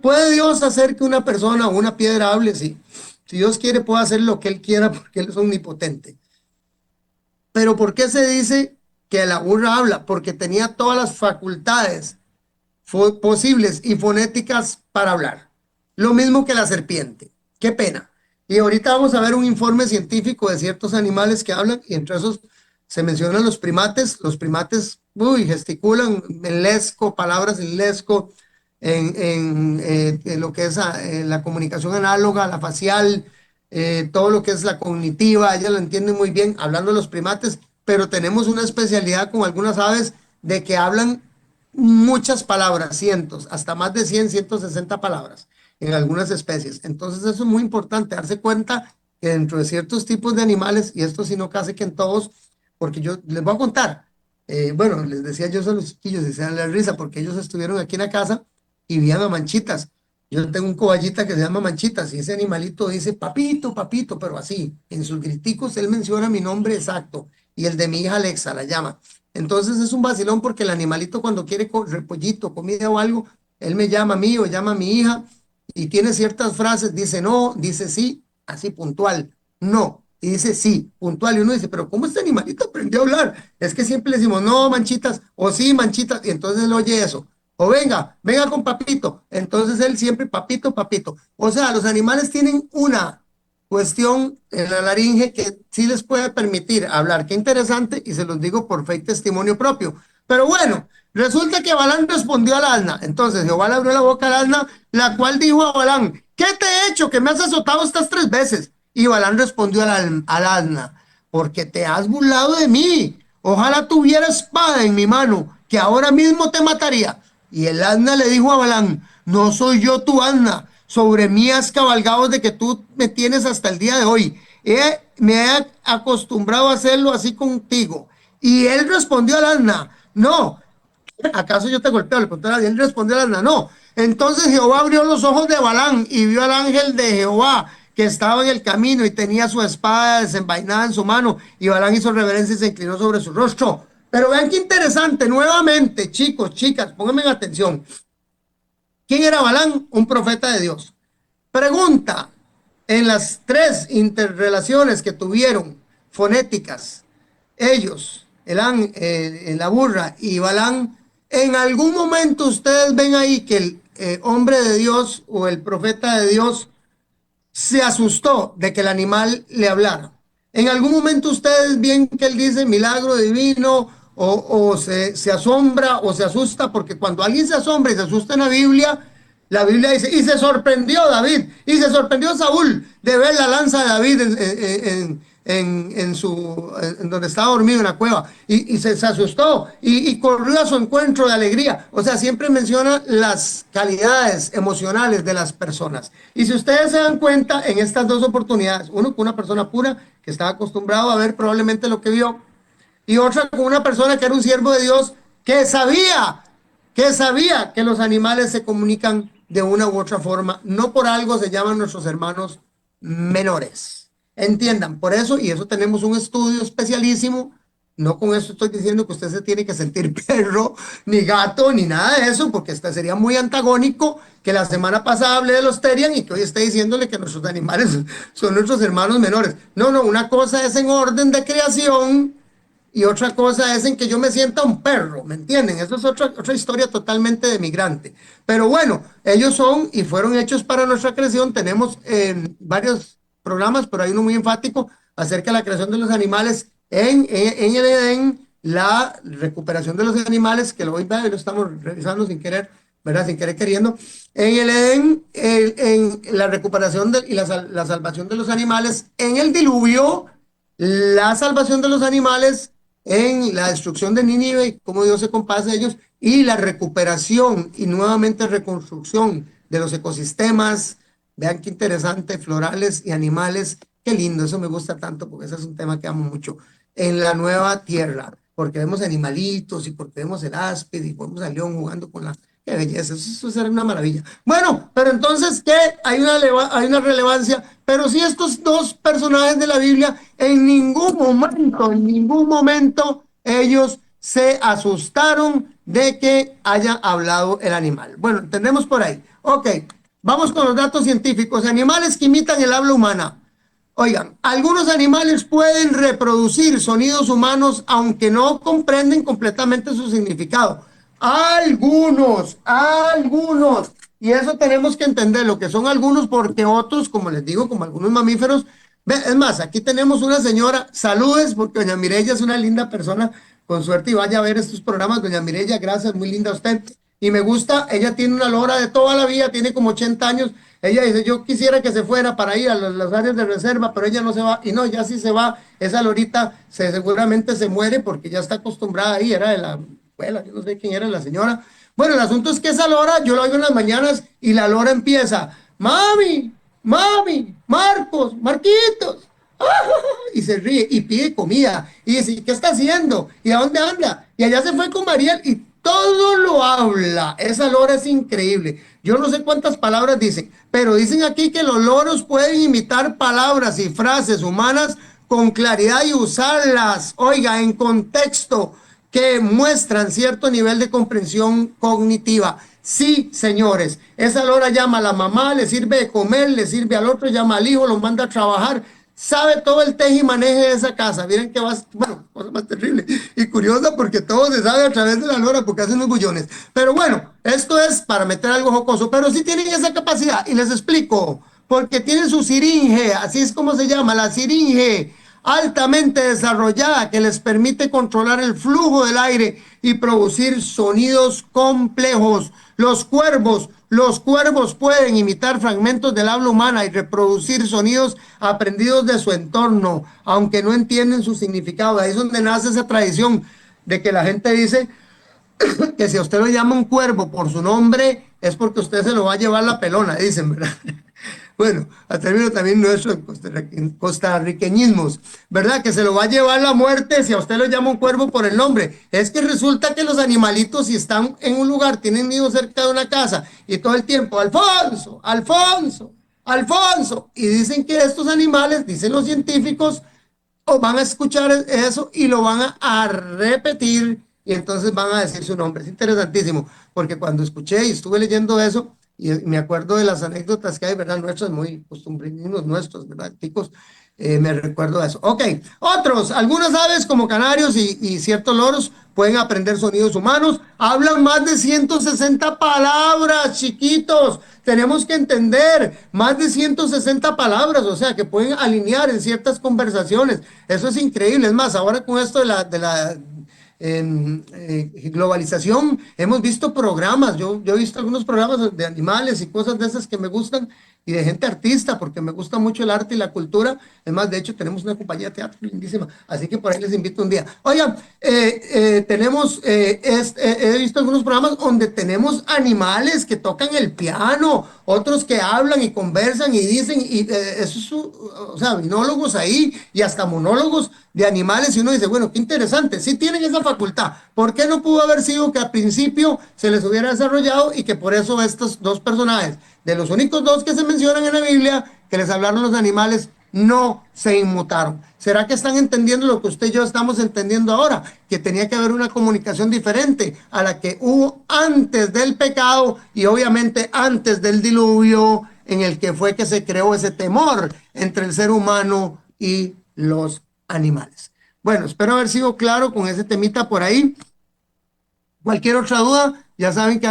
¿Puede Dios hacer que una persona o una piedra hable? Sí. Si Dios quiere, puede hacer lo que Él quiera porque Él es omnipotente. Pero ¿por qué se dice que la burra habla? Porque tenía todas las facultades posibles y fonéticas para hablar. Lo mismo que la serpiente. Qué pena. Y ahorita vamos a ver un informe científico de ciertos animales que hablan, y entre esos se mencionan los primates. Los primates, gesticulan en lesco, palabras en lesco, en lo que es la comunicación análoga, la facial, todo lo que es la cognitiva, ella lo entiende muy bien hablando de los primates, pero tenemos una especialidad con algunas aves de que hablan muchas palabras, cientos, hasta más de 100, 160 palabras en algunas especies. Entonces eso es muy importante, darse cuenta que dentro de ciertos tipos de animales, y esto sí no casi que en todos, porque yo les voy a contar, bueno, les decía yo a los chiquillos y se dan la risa porque ellos estuvieron aquí en la casa y veían a Manchitas. Yo tengo un coballita que se llama Manchitas y ese animalito dice papito, papito, pero así, en sus griticos él menciona mi nombre exacto y el de mi hija Alexa la llama. Entonces es un vacilón porque el animalito cuando quiere repollito, comida o algo, él me llama a mí o llama a mi hija y tiene ciertas frases, dice no, dice sí, así puntual, no, Y dice, sí, puntual. Y uno dice, pero ¿cómo este animalito aprendió a hablar? Es que siempre le decimos, no, manchitas, o sí, manchitas, y entonces él oye eso. O venga, venga con papito. Entonces él siempre, papito, papito. O sea, los animales tienen una cuestión en la laringe que sí les puede permitir hablar. Qué interesante, y se los digo por fe y testimonio propio. Pero bueno, resulta que Balán respondió al asna. Entonces Jehová le abrió la boca al asna, la cual dijo a Balán, ¿qué te he hecho que me has azotado estas 3 veces? Y Balán respondió al asna, porque te has burlado de mí. Ojalá tuviera espada en mi mano, que ahora mismo te mataría. Y el asna le dijo a Balán, no soy yo tu asna, sobre mí has cabalgado de que tú me tienes hasta el día de hoy. Me he acostumbrado a hacerlo así contigo. Y él respondió al asna, no, ¿acaso yo te golpeo? Le preguntó, y él respondió al asna, no. Entonces Jehová abrió los ojos de Balán y vio al ángel de Jehová que estaba en el camino y tenía su espada desenvainada en su mano. Y Balán hizo reverencia y se inclinó sobre su rostro. Pero vean qué interesante, nuevamente, chicos, chicas, pónganme en atención. ¿Quién era Balán? Un profeta de Dios. Pregunta, en las 3 interrelaciones que tuvieron fonéticas, ellos, la burra y Balán, en algún momento ustedes ven ahí que el hombre de Dios o el profeta de Dios se asustó de que el animal le hablara. En algún momento ustedes ven que él dice milagro divino o se asombra o se asusta, porque cuando alguien se asombra y se asusta en la Biblia dice, y se sorprendió David, y se sorprendió Saúl de ver la lanza de David en donde estaba dormido en la cueva, y se asustó y corrió a su encuentro de alegría. O sea, siempre menciona las calidades emocionales de las personas. Y si ustedes se dan cuenta, en estas 2 oportunidades, uno con una persona pura que estaba acostumbrado a ver probablemente lo que vio, y otra con una persona que era un siervo de Dios que sabía que los animales se comunican de una u otra forma. No por algo se llaman nuestros hermanos menores. Entiendan, por eso, y eso tenemos un estudio especialísimo. No con esto estoy diciendo que usted se tiene que sentir perro, ni gato, ni nada de eso, porque este sería muy antagónico que la semana pasada hablé de los Terian y que hoy esté diciéndole que nuestros animales son nuestros hermanos menores. No, no, una cosa es en orden de creación y otra cosa es en que yo me sienta un perro, ¿me entienden? Eso es otra historia totalmente de migrante. Pero bueno, ellos son y fueron hechos para nuestra creación. Tenemos varios programas, pero hay uno muy enfático acerca de la creación de los animales en el Edén, la recuperación de los animales, que hoy lo estamos revisando sin querer, ¿verdad? Sin querer queriendo. En el Edén, en la recuperación y la salvación de los animales, en el diluvio, la salvación de los animales, en la destrucción de Nínive, cómo Dios se compadece de ellos, y la recuperación y nuevamente reconstrucción de los ecosistemas. Vean qué interesante, florales y animales, qué lindo, eso me gusta tanto porque ese es un tema que amo mucho, en la nueva tierra, porque vemos animalitos y porque vemos el áspid y vemos al león jugando con la... Qué belleza, eso será una maravilla. Bueno, pero entonces, ¿qué? Hay una relevancia, pero si estos 2 personajes de la Biblia en ningún momento, ellos se asustaron de que haya hablado el animal. Bueno, entendemos por ahí. Ok, vamos con los datos científicos. Animales que imitan el habla humana. Oigan, algunos animales pueden reproducir sonidos humanos aunque no comprenden completamente su significado. Algunos. Y eso tenemos que entender lo que son algunos, porque otros, como les digo, como algunos mamíferos. Es más, aquí tenemos una señora, saludes, porque doña Mireya es una linda persona, con suerte y vaya a ver estos programas. Doña Mireya, gracias, muy linda usted. Y me gusta, ella tiene una lora de toda la vida, tiene como 80 años. Ella dice, yo quisiera que se fuera para ir a las áreas de reserva, pero ella no se va. Y no, ya sí se va. Esa lorita seguramente se muere porque ya está acostumbrada ahí, era de la abuela, yo no sé quién era la señora. Bueno, el asunto es que esa lora, yo la oigo en las mañanas y la lora empieza, mami, mami, Marcos, Marquitos, y se ríe y pide comida y dice, ¿qué está haciendo? ¿Y a dónde anda? Y allá se fue con Mariel y todo lo habla. Esa lora es increíble. Yo no sé cuántas palabras dicen, pero dicen aquí que los loros pueden imitar palabras y frases humanas con claridad y usarlas, oiga, en contexto que muestran cierto nivel de comprensión cognitiva. Sí, señores, esa lora llama a la mamá, le sirve de comer, le sirve al otro, llama al hijo, lo manda a trabajar. sabe todo el teje y maneje de esa casa. Miren que va, bueno, cosa más terrible y curiosa porque todo se sabe a través de la lora porque hacen los bullones. Pero bueno, esto es para meter algo jocoso, pero sí tienen esa capacidad y les explico, porque tienen su siringe, así es como se llama, la siringe altamente desarrollada que les permite controlar el flujo del aire y producir sonidos complejos. Los cuervos pueden imitar fragmentos del habla humana y reproducir sonidos aprendidos de su entorno, aunque no entienden su significado. Ahí es donde nace esa tradición de que la gente dice que si a usted lo llama un cuervo por su nombre, es porque usted se lo va a llevar la pelona, dicen, ¿verdad? Bueno, a término también nuestros costarriqueñismos, ¿verdad? Que se lo va a llevar la muerte si a usted lo llama un cuervo por el nombre. Es que resulta que los animalitos, si están en un lugar, tienen nido cerca de una casa y todo el tiempo, Alfonso, Alfonso, Alfonso, y dicen que estos animales, dicen los científicos, o van a escuchar eso y lo van a repetir y entonces van a decir su nombre. Es interesantísimo, porque cuando escuché y estuve leyendo eso, y me acuerdo de las anécdotas que hay, ¿verdad? Nuestras, muy costumbrismos nuestros, ¿verdad? Ticos, me recuerdo de eso. Ok, otros, algunas aves como canarios y ciertos loros pueden aprender sonidos humanos, hablan más de 160 palabras, chiquitos, tenemos que entender, más de 160 palabras, o sea, que pueden alinear en ciertas conversaciones, eso es increíble, es más, ahora con esto globalización, hemos visto programas, yo he visto algunos programas de animales y cosas de esas que me gustan y de gente artista, porque me gusta mucho el arte y la cultura. Es más, de hecho, tenemos una compañía de teatro lindísima, así que por ahí les invito un día. Oigan, he visto algunos programas donde tenemos animales que tocan el piano, otros que hablan y conversan y dicen, y eso es, o sea, binólogos ahí y hasta monólogos de animales, y uno dice, bueno, qué interesante, sí tienen esa facultad, ¿por qué no pudo haber sido que al principio se les hubiera desarrollado y que por eso estos dos personajes, de los únicos dos que se mencionan en la Biblia, que les hablaron los animales, no se inmutaron? ¿Será que están entendiendo lo que usted y yo estamos entendiendo ahora? Que tenía que haber una comunicación diferente a la que hubo antes del pecado y obviamente antes del diluvio, en el que fue que se creó ese temor entre el ser humano y los animales. Bueno, espero haber sido claro con ese temita por ahí. Cualquier otra duda, ya saben que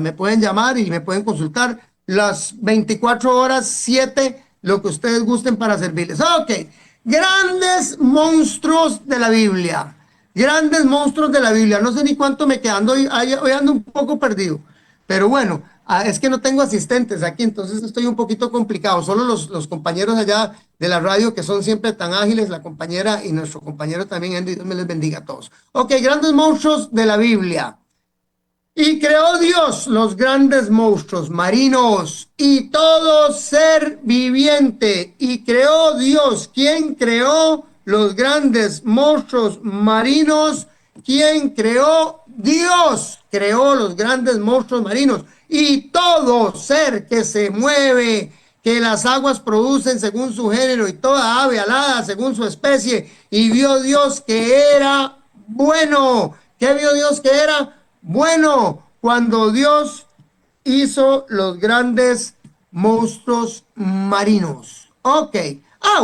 me pueden llamar y me pueden consultar las 24 horas, 7, lo que ustedes gusten para servirles. Ok, grandes monstruos de la Biblia. Grandes monstruos de la Biblia. No sé ni cuánto me quedan, hoy ando un poco perdido. Pero bueno, es que no tengo asistentes aquí, entonces estoy un poquito complicado. Solo los compañeros allá de la radio que son siempre tan ágiles, la compañera y nuestro compañero también, Andy, Dios me les bendiga a todos. Ok, grandes monstruos de la Biblia. Y creó Dios los grandes monstruos marinos y todo ser viviente. Y creó Dios. ¿Quién creó los grandes monstruos marinos? ¿Quién creó? Dios creó los grandes monstruos marinos y todo ser que se mueve, que las aguas producen según su género y toda ave alada según su especie. Y vio Dios que era bueno. ¿Qué vio Dios que era bueno? Cuando Dios hizo los grandes monstruos marinos. Ok.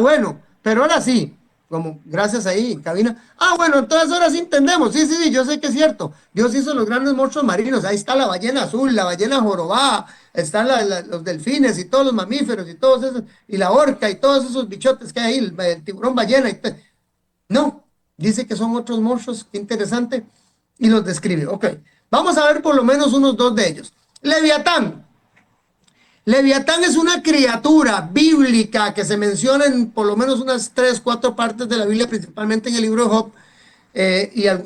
Bueno, pero ahora sí, como gracias ahí en cabina. Bueno, entonces ahora sí entendemos. Sí, yo sé que es cierto. Dios hizo los grandes monstruos marinos. Ahí está la ballena azul, la ballena jorobada, están los delfines y todos los mamíferos y todos esos, y la orca y todos esos bichotes que hay ahí, el tiburón ballena. No, dice que son otros monstruos, qué interesante, y los describe. Ok, vamos a ver por lo menos unos dos de ellos. Leviatán. Leviatán es una criatura bíblica que se menciona en por lo menos unas 3, 4 partes de la Biblia, principalmente en el libro de Job,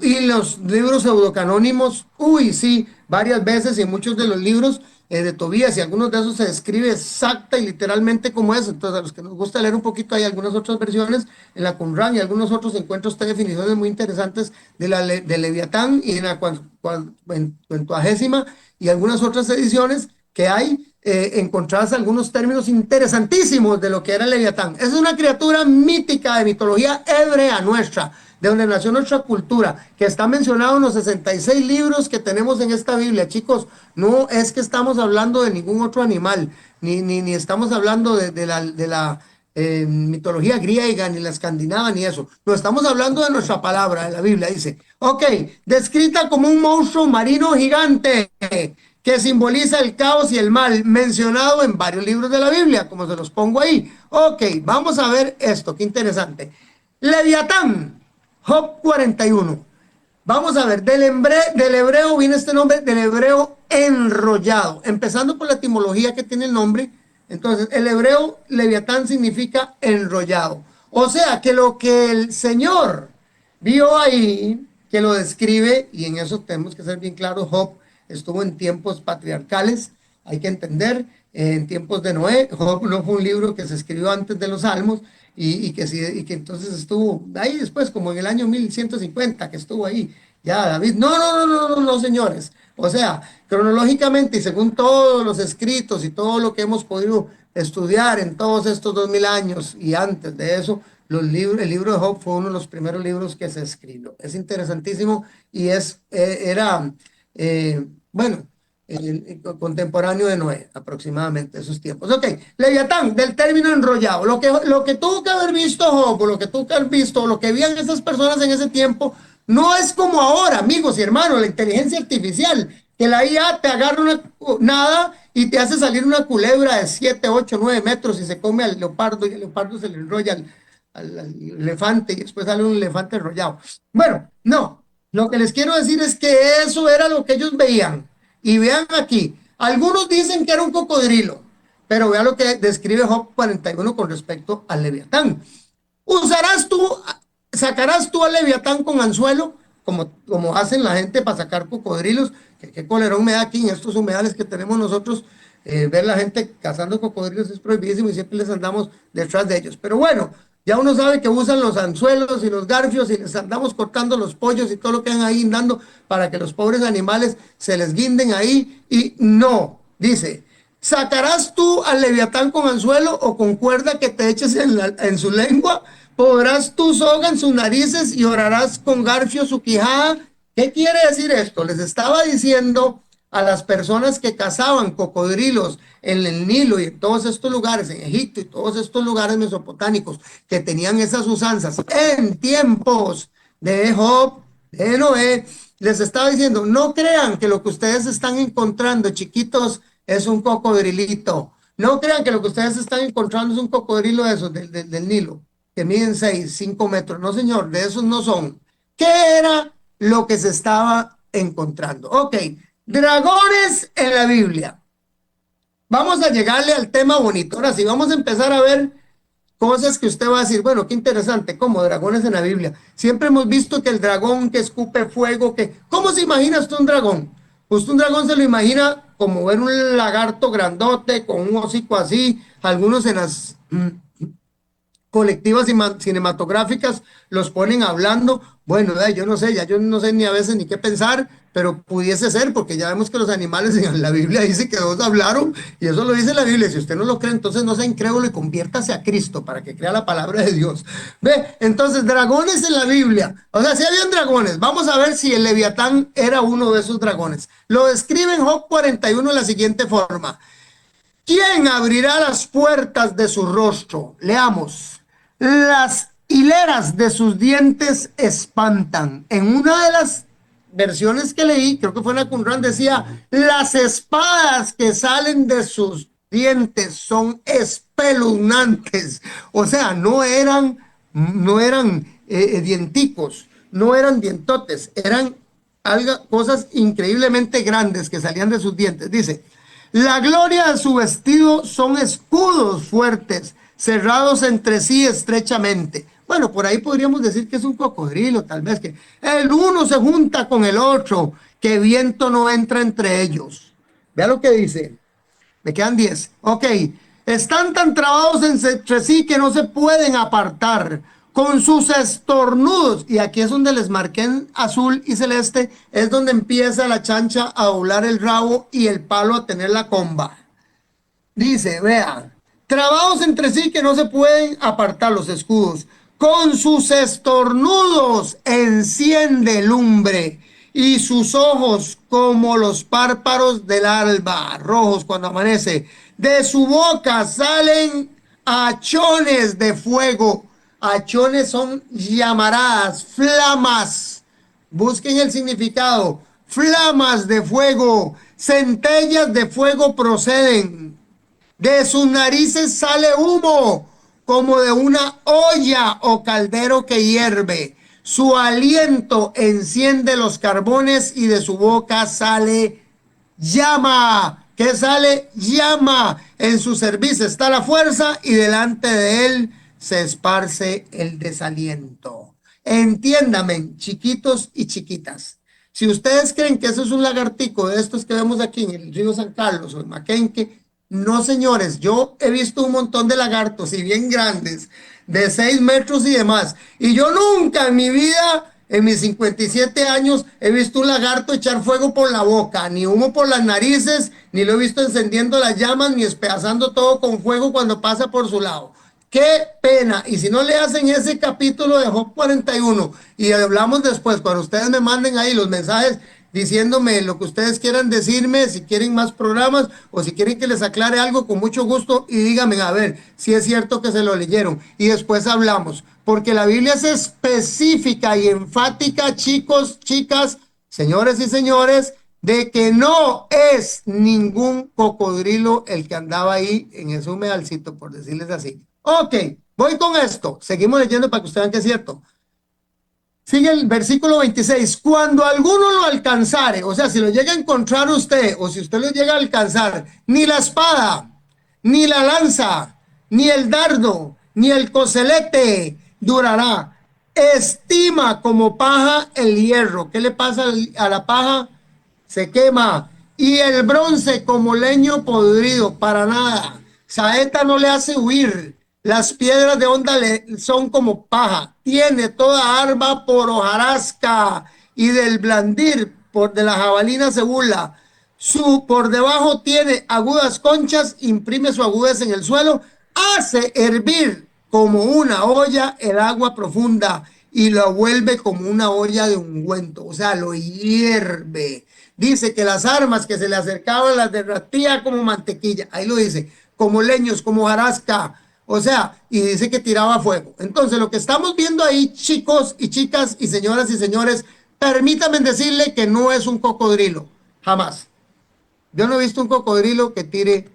y los libros pseudocanónimos, sí, varias veces, y en muchos de los libros de Tobías, y algunos de esos se describe exacta y literalmente como es. Entonces, a los que nos gusta leer un poquito, hay algunas otras versiones en la Qumran y algunos otros encuentros de definiciones muy interesantes de Leviatán y en la Cuentuagésima y algunas otras ediciones que hay. Encontradas algunos términos interesantísimos de lo que era el Leviatán. Es una criatura mítica de mitología hebrea nuestra, de donde nació nuestra cultura, que está mencionado en los 66 libros que tenemos en esta Biblia. Chicos, no es que estamos hablando de ningún otro animal, ni estamos hablando de la mitología griega, ni la escandinava, ni eso. No, estamos hablando de nuestra palabra, de la Biblia. Dice, ok, descrita como un monstruo marino gigante que simboliza el caos y el mal, mencionado en varios libros de la Biblia, como se los pongo ahí. Ok, vamos a ver esto, qué interesante. Leviatán, Job 41. Vamos a ver, del hebreo viene este nombre, del hebreo enrollado, empezando por la etimología que tiene el nombre. Entonces, el hebreo Leviatán significa enrollado. O sea, que lo que el Señor vio ahí, que lo describe, y en eso tenemos que ser bien claros, Job estuvo en tiempos patriarcales, hay que entender, en tiempos de Noé. Job no fue un libro que se escribió antes de los Salmos, y que entonces estuvo ahí después, como en el año 1150, que estuvo ahí. Ya, David, no, señores. O sea, cronológicamente y según todos los escritos y todo lo que hemos podido estudiar en todos estos 2000 años y antes de eso, el libro de Job fue uno de los primeros libros que se escribió. Es interesantísimo y era, bueno, contemporáneo de Noé, aproximadamente esos tiempos. Ok, Leviatán, del término enrollado. Lo que tuvo que haber visto Job, o lo que tuvo que haber visto, o lo que veían esas personas en ese tiempo, no es como ahora, amigos y hermanos, la inteligencia artificial, que la IA te agarra nada y te hace salir una culebra de 7, 8, 9 metros y se come al leopardo y el leopardo se le enrolla al elefante y después sale un elefante enrollado. Bueno, no, lo que les quiero decir es que eso era lo que ellos veían. Y vean aquí, algunos dicen que era un cocodrilo, pero vean lo que describe Job 41 con respecto al Leviatán. Sacarás tú al Leviatán con anzuelo, como hacen la gente para sacar cocodrilos. Qué colerón me da aquí en estos humedales que tenemos nosotros. Ver la gente cazando cocodrilos es prohibidísimo y siempre les andamos detrás de ellos. Pero bueno, ya uno sabe que usan los anzuelos y los garfios y les andamos cortando los pollos y todo lo que han ahí dando para que los pobres animales se les guinden ahí. Y no, dice, ¿sacarás tú al Leviatán con anzuelo o con cuerda que te eches en su lengua? ¿Podrás tú soga en sus narices y orarás con garfio su quijada? ¿Qué quiere decir esto? Les estaba diciendo a las personas que cazaban cocodrilos en el Nilo y en todos estos lugares, en Egipto y todos estos lugares mesopotámicos, que tenían esas usanzas en tiempos de Job, de Noé, les estaba diciendo, no crean que lo que ustedes están encontrando, chiquitos, es un cocodrilito. No crean que lo que ustedes están encontrando es un cocodrilo de esos del Nilo, que miden 6, 5 metros. No, señor, de esos no son. ¿Qué era lo que se estaba encontrando? Ok, dragones en la Biblia. Vamos a llegarle al tema bonito. Ahora sí, vamos a empezar a ver cosas que usted va a decir, bueno, qué interesante, como dragones en la Biblia. Siempre hemos visto que el dragón que escupe fuego, ¿cómo se imagina usted un dragón? Usted un dragón se lo imagina como ver un lagarto grandote con un hocico así, algunos en las colectivas cinematográficas los ponen hablando. Bueno, yo no sé, ya yo no sé ni a veces ni qué pensar, pero pudiese ser, porque ya vemos que los animales en la Biblia dice que dos hablaron, y eso lo dice la Biblia. Si usted no lo cree, entonces no sea incrédulo y conviértase a Cristo para que crea la palabra de Dios. Ve, entonces, dragones en la Biblia. O sea, si habían dragones. Vamos a ver si el Leviatán era uno de esos dragones. Lo describe en Job 41 de la siguiente forma. ¿Quién abrirá las puertas de su rostro? Leamos. Las hileras de sus dientes espantan. En una de las versiones que leí, creo que fue en la Qumran, decía, las espadas que salen de sus dientes son espeluznantes. O sea, no eran dienticos, no eran dientotes, eran cosas increíblemente grandes que salían de sus dientes. Dice, la gloria de su vestido son escudos fuertes, cerrados entre sí estrechamente. Bueno, por ahí podríamos decir que es un cocodrilo, tal vez que el uno se junta con el otro, que viento no entra entre ellos. Vea lo que dice. Me quedan 10. Ok. Están tan trabados entre sí que no se pueden apartar. Con sus estornudos, y aquí es donde les marqué en azul y celeste, es donde empieza la chancha a doblar el rabo y el palo a tener la comba. Dice, vean, trabados entre sí que no se pueden apartar los escudos. Con sus estornudos enciende lumbre y sus ojos como los párpados del alba, rojos cuando amanece. De su boca salen hachones de fuego. Hachones son llamaradas, flamas. Busquen el significado. Flamas de fuego, centellas de fuego proceden. De sus narices sale humo, como de una olla o caldero que hierve. Su aliento enciende los carbones y de su boca sale llama. ¿Qué sale? Llama. En su cerviz está la fuerza y delante de él se esparce el desaliento. Entiéndame, chiquitos y chiquitas. Si ustedes creen que eso es un lagartico de estos que vemos aquí en el río San Carlos o en Maquenque, no, señores, yo he visto un montón de lagartos y bien grandes, de 6 metros y demás. Y yo nunca en mi vida, en mis 57 años, he visto un lagarto echar fuego por la boca, ni humo por las narices, ni lo he visto encendiendo las llamas, ni despedazando todo con fuego cuando pasa por su lado. ¡Qué pena! Y si no le hacen ese capítulo de Job 41 y hablamos después, cuando ustedes me manden ahí los mensajes diciéndome lo que ustedes quieran decirme, si quieren más programas o si quieren que les aclare algo, con mucho gusto, y díganme a ver si es cierto que se lo leyeron y después hablamos, porque la Biblia es específica y enfática, chicos, chicas, señores y señores, de que no es ningún cocodrilo el que andaba ahí en ese humedalcito, por decirles así. Ok, voy con esto, seguimos leyendo para que ustedes vean que es cierto. Sigue el versículo 26. Cuando alguno lo alcanzare, o sea, si lo llega a encontrar usted, o si usted lo llega a alcanzar, ni la espada, ni la lanza, ni el dardo, ni el coselete durará. Estima como paja el hierro. ¿Qué le pasa a la paja? Se quema. Y el bronce como leño podrido, para nada. Saeta no le hace huir. Las piedras de onda son como paja. Tiene toda arma por hojarasca y del blandir de la jabalina se burla. Por debajo tiene agudas conchas, imprime su agudez en el suelo, hace hervir como una olla el agua profunda y lo vuelve como una olla de ungüento, o sea, lo hierve. Dice que las armas que se le acercaban las derretía como mantequilla, ahí lo dice, como leños, como hojarasca. O sea, y dice que tiraba fuego. Entonces, lo que estamos viendo ahí, chicos y chicas y señoras y señores, permítanme decirle que no es un cocodrilo. Jamás. Yo no he visto un cocodrilo que tire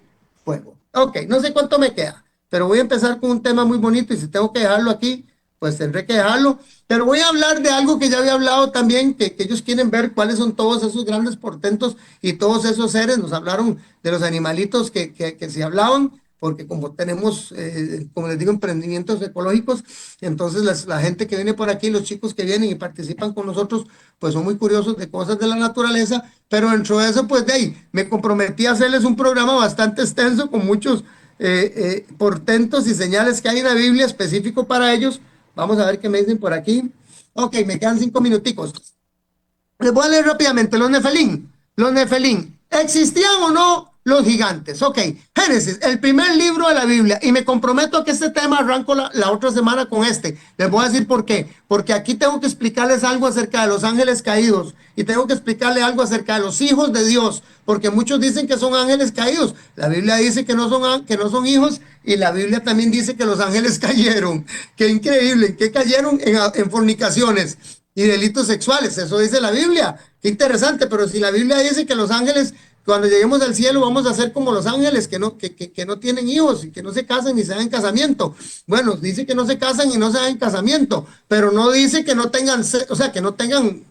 fuego. Ok, no sé cuánto me queda, pero voy a empezar con un tema muy bonito y si tengo que dejarlo aquí, pues tendré que dejarlo. Pero voy a hablar de algo que ya había hablado también, que ellos quieren ver cuáles son todos esos grandes portentos y todos esos seres. Nos hablaron de los animalitos que se hablaban, porque como tenemos, como les digo, emprendimientos ecológicos, entonces la gente que viene por aquí, los chicos que vienen y participan con nosotros, pues son muy curiosos de cosas de la naturaleza, pero dentro de eso, pues de ahí, me comprometí a hacerles un programa bastante extenso con muchos portentos y señales que hay en la Biblia específico para ellos. Vamos a ver qué me dicen por aquí. Ok, me quedan 5 minuticos. Les voy a leer rápidamente los Nefelín. Los Nefelín, ¿existían o no los gigantes? Ok, Génesis, el primer libro de la Biblia, y me comprometo a que este tema arranco la otra semana con este. Les voy a decir por qué. Porque aquí tengo que explicarles algo acerca de los ángeles caídos y tengo que explicarles algo acerca de los hijos de Dios, porque muchos dicen que son ángeles caídos. La Biblia dice que no son hijos, y la Biblia también dice que los ángeles cayeron. Qué increíble, que cayeron en fornicaciones y delitos sexuales. Eso dice la Biblia. Qué interesante, pero si la Biblia dice que los ángeles, cuando lleguemos al cielo, vamos a ser como los ángeles que no tienen hijos y que no se casan ni se dan en casamiento. Bueno, dice que no se casan y no se dan en casamiento, pero no dice que no tengan, o sea, que no tengan,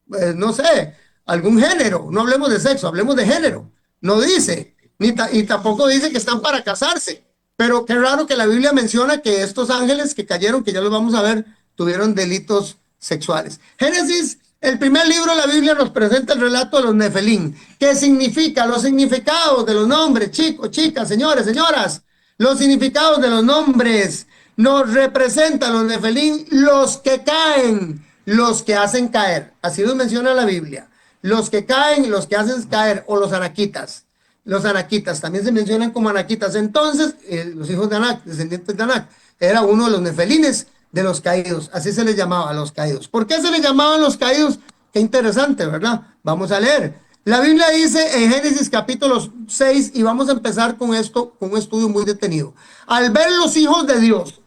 no sé, algún género. No hablemos de sexo, hablemos de género. No dice, y tampoco dice que están para casarse. Pero qué raro que la Biblia menciona que estos ángeles que cayeron, que ya los vamos a ver, tuvieron delitos sexuales. Génesis, el primer libro de la Biblia, nos presenta el relato de los Nefelín. ¿Qué significa? Los significados de los nombres, chicos, chicas, señores, señoras. Los significados de los nombres nos representan los Nefelín, los que caen, los que hacen caer. Así los menciona la Biblia. Los que caen, los que hacen caer, o los anaquitas. Los anaquitas también se mencionan como anaquitas. Entonces, los hijos de Anac, descendientes de Anac, era uno de los nefelines, de los caídos. Así se les llamaba a los caídos. ¿Por qué se les llamaban los caídos? Qué interesante, ¿verdad? Vamos a leer. La Biblia dice en Génesis capítulo 6, y vamos a empezar con esto, con un estudio muy detenido. Al ver los hijos de Dios,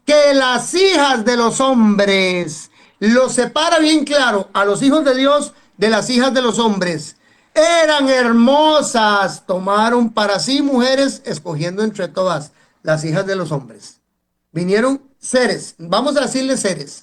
que las hijas de los hombres, los separa bien claro a los hijos de Dios de las hijas de los hombres, eran hermosas, tomaron para sí mujeres, escogiendo entre todas las hijas de los hombres. Vinieron seres, vamos a decirle seres.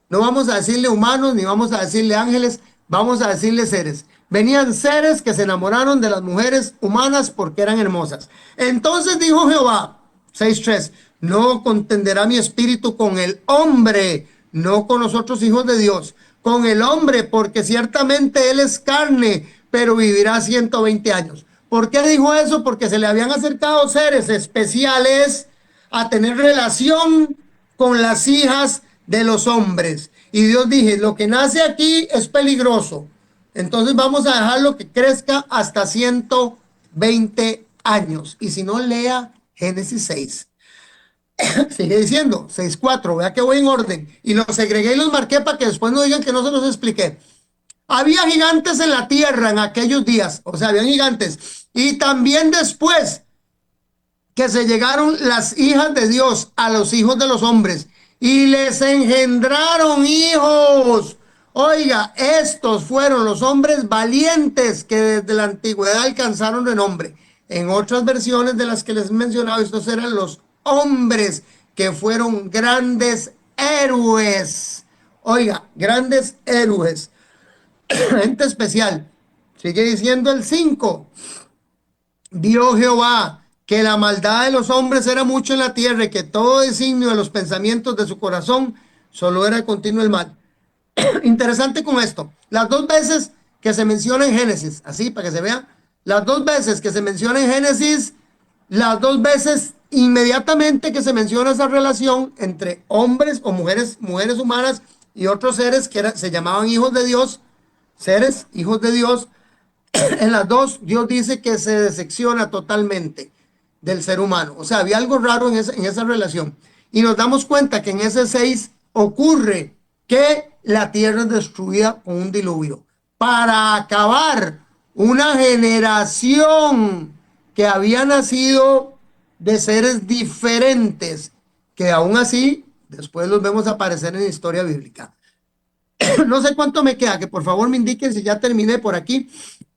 No vamos a decirle humanos ni vamos a decirle ángeles, vamos a decirle seres. Venían seres que se enamoraron de las mujeres humanas porque eran hermosas. Entonces dijo Jehová, 6:3, no contenderá mi espíritu con el hombre, no con los otros hijos de Dios, con el hombre, porque ciertamente él es carne, pero vivirá 120 años. ¿Por qué dijo eso? Porque se le habían acercado seres especiales a tener relación con las hijas de los hombres. Y Dios dije, lo que nace aquí es peligroso. Entonces vamos a dejarlo que crezca hasta 120 años. Y si no, lea Génesis 6. Sigue diciendo, 6:4. Vea que voy en orden. Y los segregué y los marqué para que después no digan que no se los expliqué. Había gigantes en la tierra en aquellos días. O sea, habían gigantes. Y también después que se llegaron las hijas de Dios a los hijos de los hombres y les engendraron hijos. Oiga, estos fueron los hombres valientes que desde la antigüedad alcanzaron renombre. En otras versiones de las que les he mencionado, estos eran los hombres que fueron grandes héroes. Oiga, grandes héroes. Gente especial. Sigue diciendo el 5. Vio Jehová que la maldad de los hombres era mucho en la tierra y que todo designio de los pensamientos de su corazón solo era continuo el mal. Interesante con esto. Las dos veces que se menciona en Génesis, así para que se vea, las dos veces que se menciona en Génesis, las dos veces inmediatamente que se menciona esa relación entre hombres o mujeres humanas y otros seres que se llamaban hijos de Dios, seres, hijos de Dios, en las dos Dios dice que se decepciona totalmente del ser humano. O sea, había algo raro en esa relación. Y nos damos cuenta que en ese 6 ocurre que la tierra es destruida con un diluvio para acabar una generación que había nacido de seres diferentes, que aún así después los vemos aparecer en la historia bíblica. No sé cuánto me queda, que por favor me indiquen si ya terminé por aquí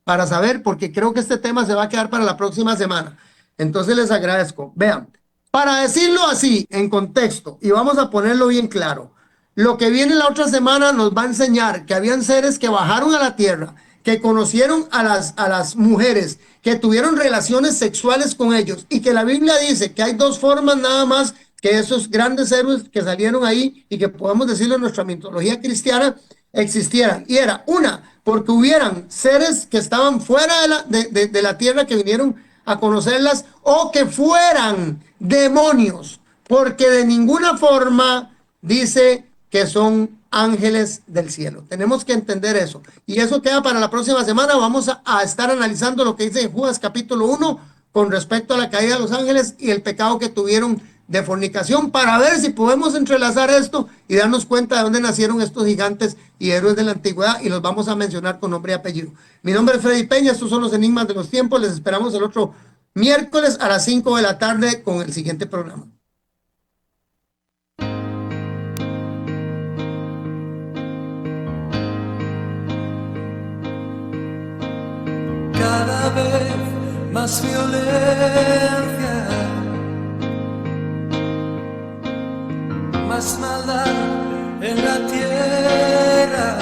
para saber, porque creo que este tema se va a quedar para la próxima semana. Entonces les agradezco. Vean, para decirlo así, en contexto, y vamos a ponerlo bien claro, lo que viene la otra semana nos va a enseñar que habían seres que bajaron a la tierra, que conocieron a las mujeres, que tuvieron relaciones sexuales con ellos, y que la Biblia dice que hay dos formas nada más que esos grandes héroes que salieron ahí y que podemos decirlo en nuestra mitología cristiana existieran. Y era una, porque hubieran seres que estaban fuera de la tierra que vinieron a conocerlas, o que fueran demonios, porque de ninguna forma dice que son ángeles del cielo. Tenemos que entender eso. Y eso queda para la próxima semana. Vamos a estar analizando lo que dice en Judas capítulo 1 con respecto a la caída de los ángeles y el pecado que tuvieron de fornicación, para ver si podemos entrelazar esto y darnos cuenta de dónde nacieron estos gigantes y héroes de la antigüedad, y los vamos a mencionar con nombre y apellido. Mi nombre es Freddy Peña, estos son los enigmas de los tiempos. Les esperamos el otro miércoles a las 5 de la tarde con el siguiente programa. Cada vez más violencia, más maldad en la tierra.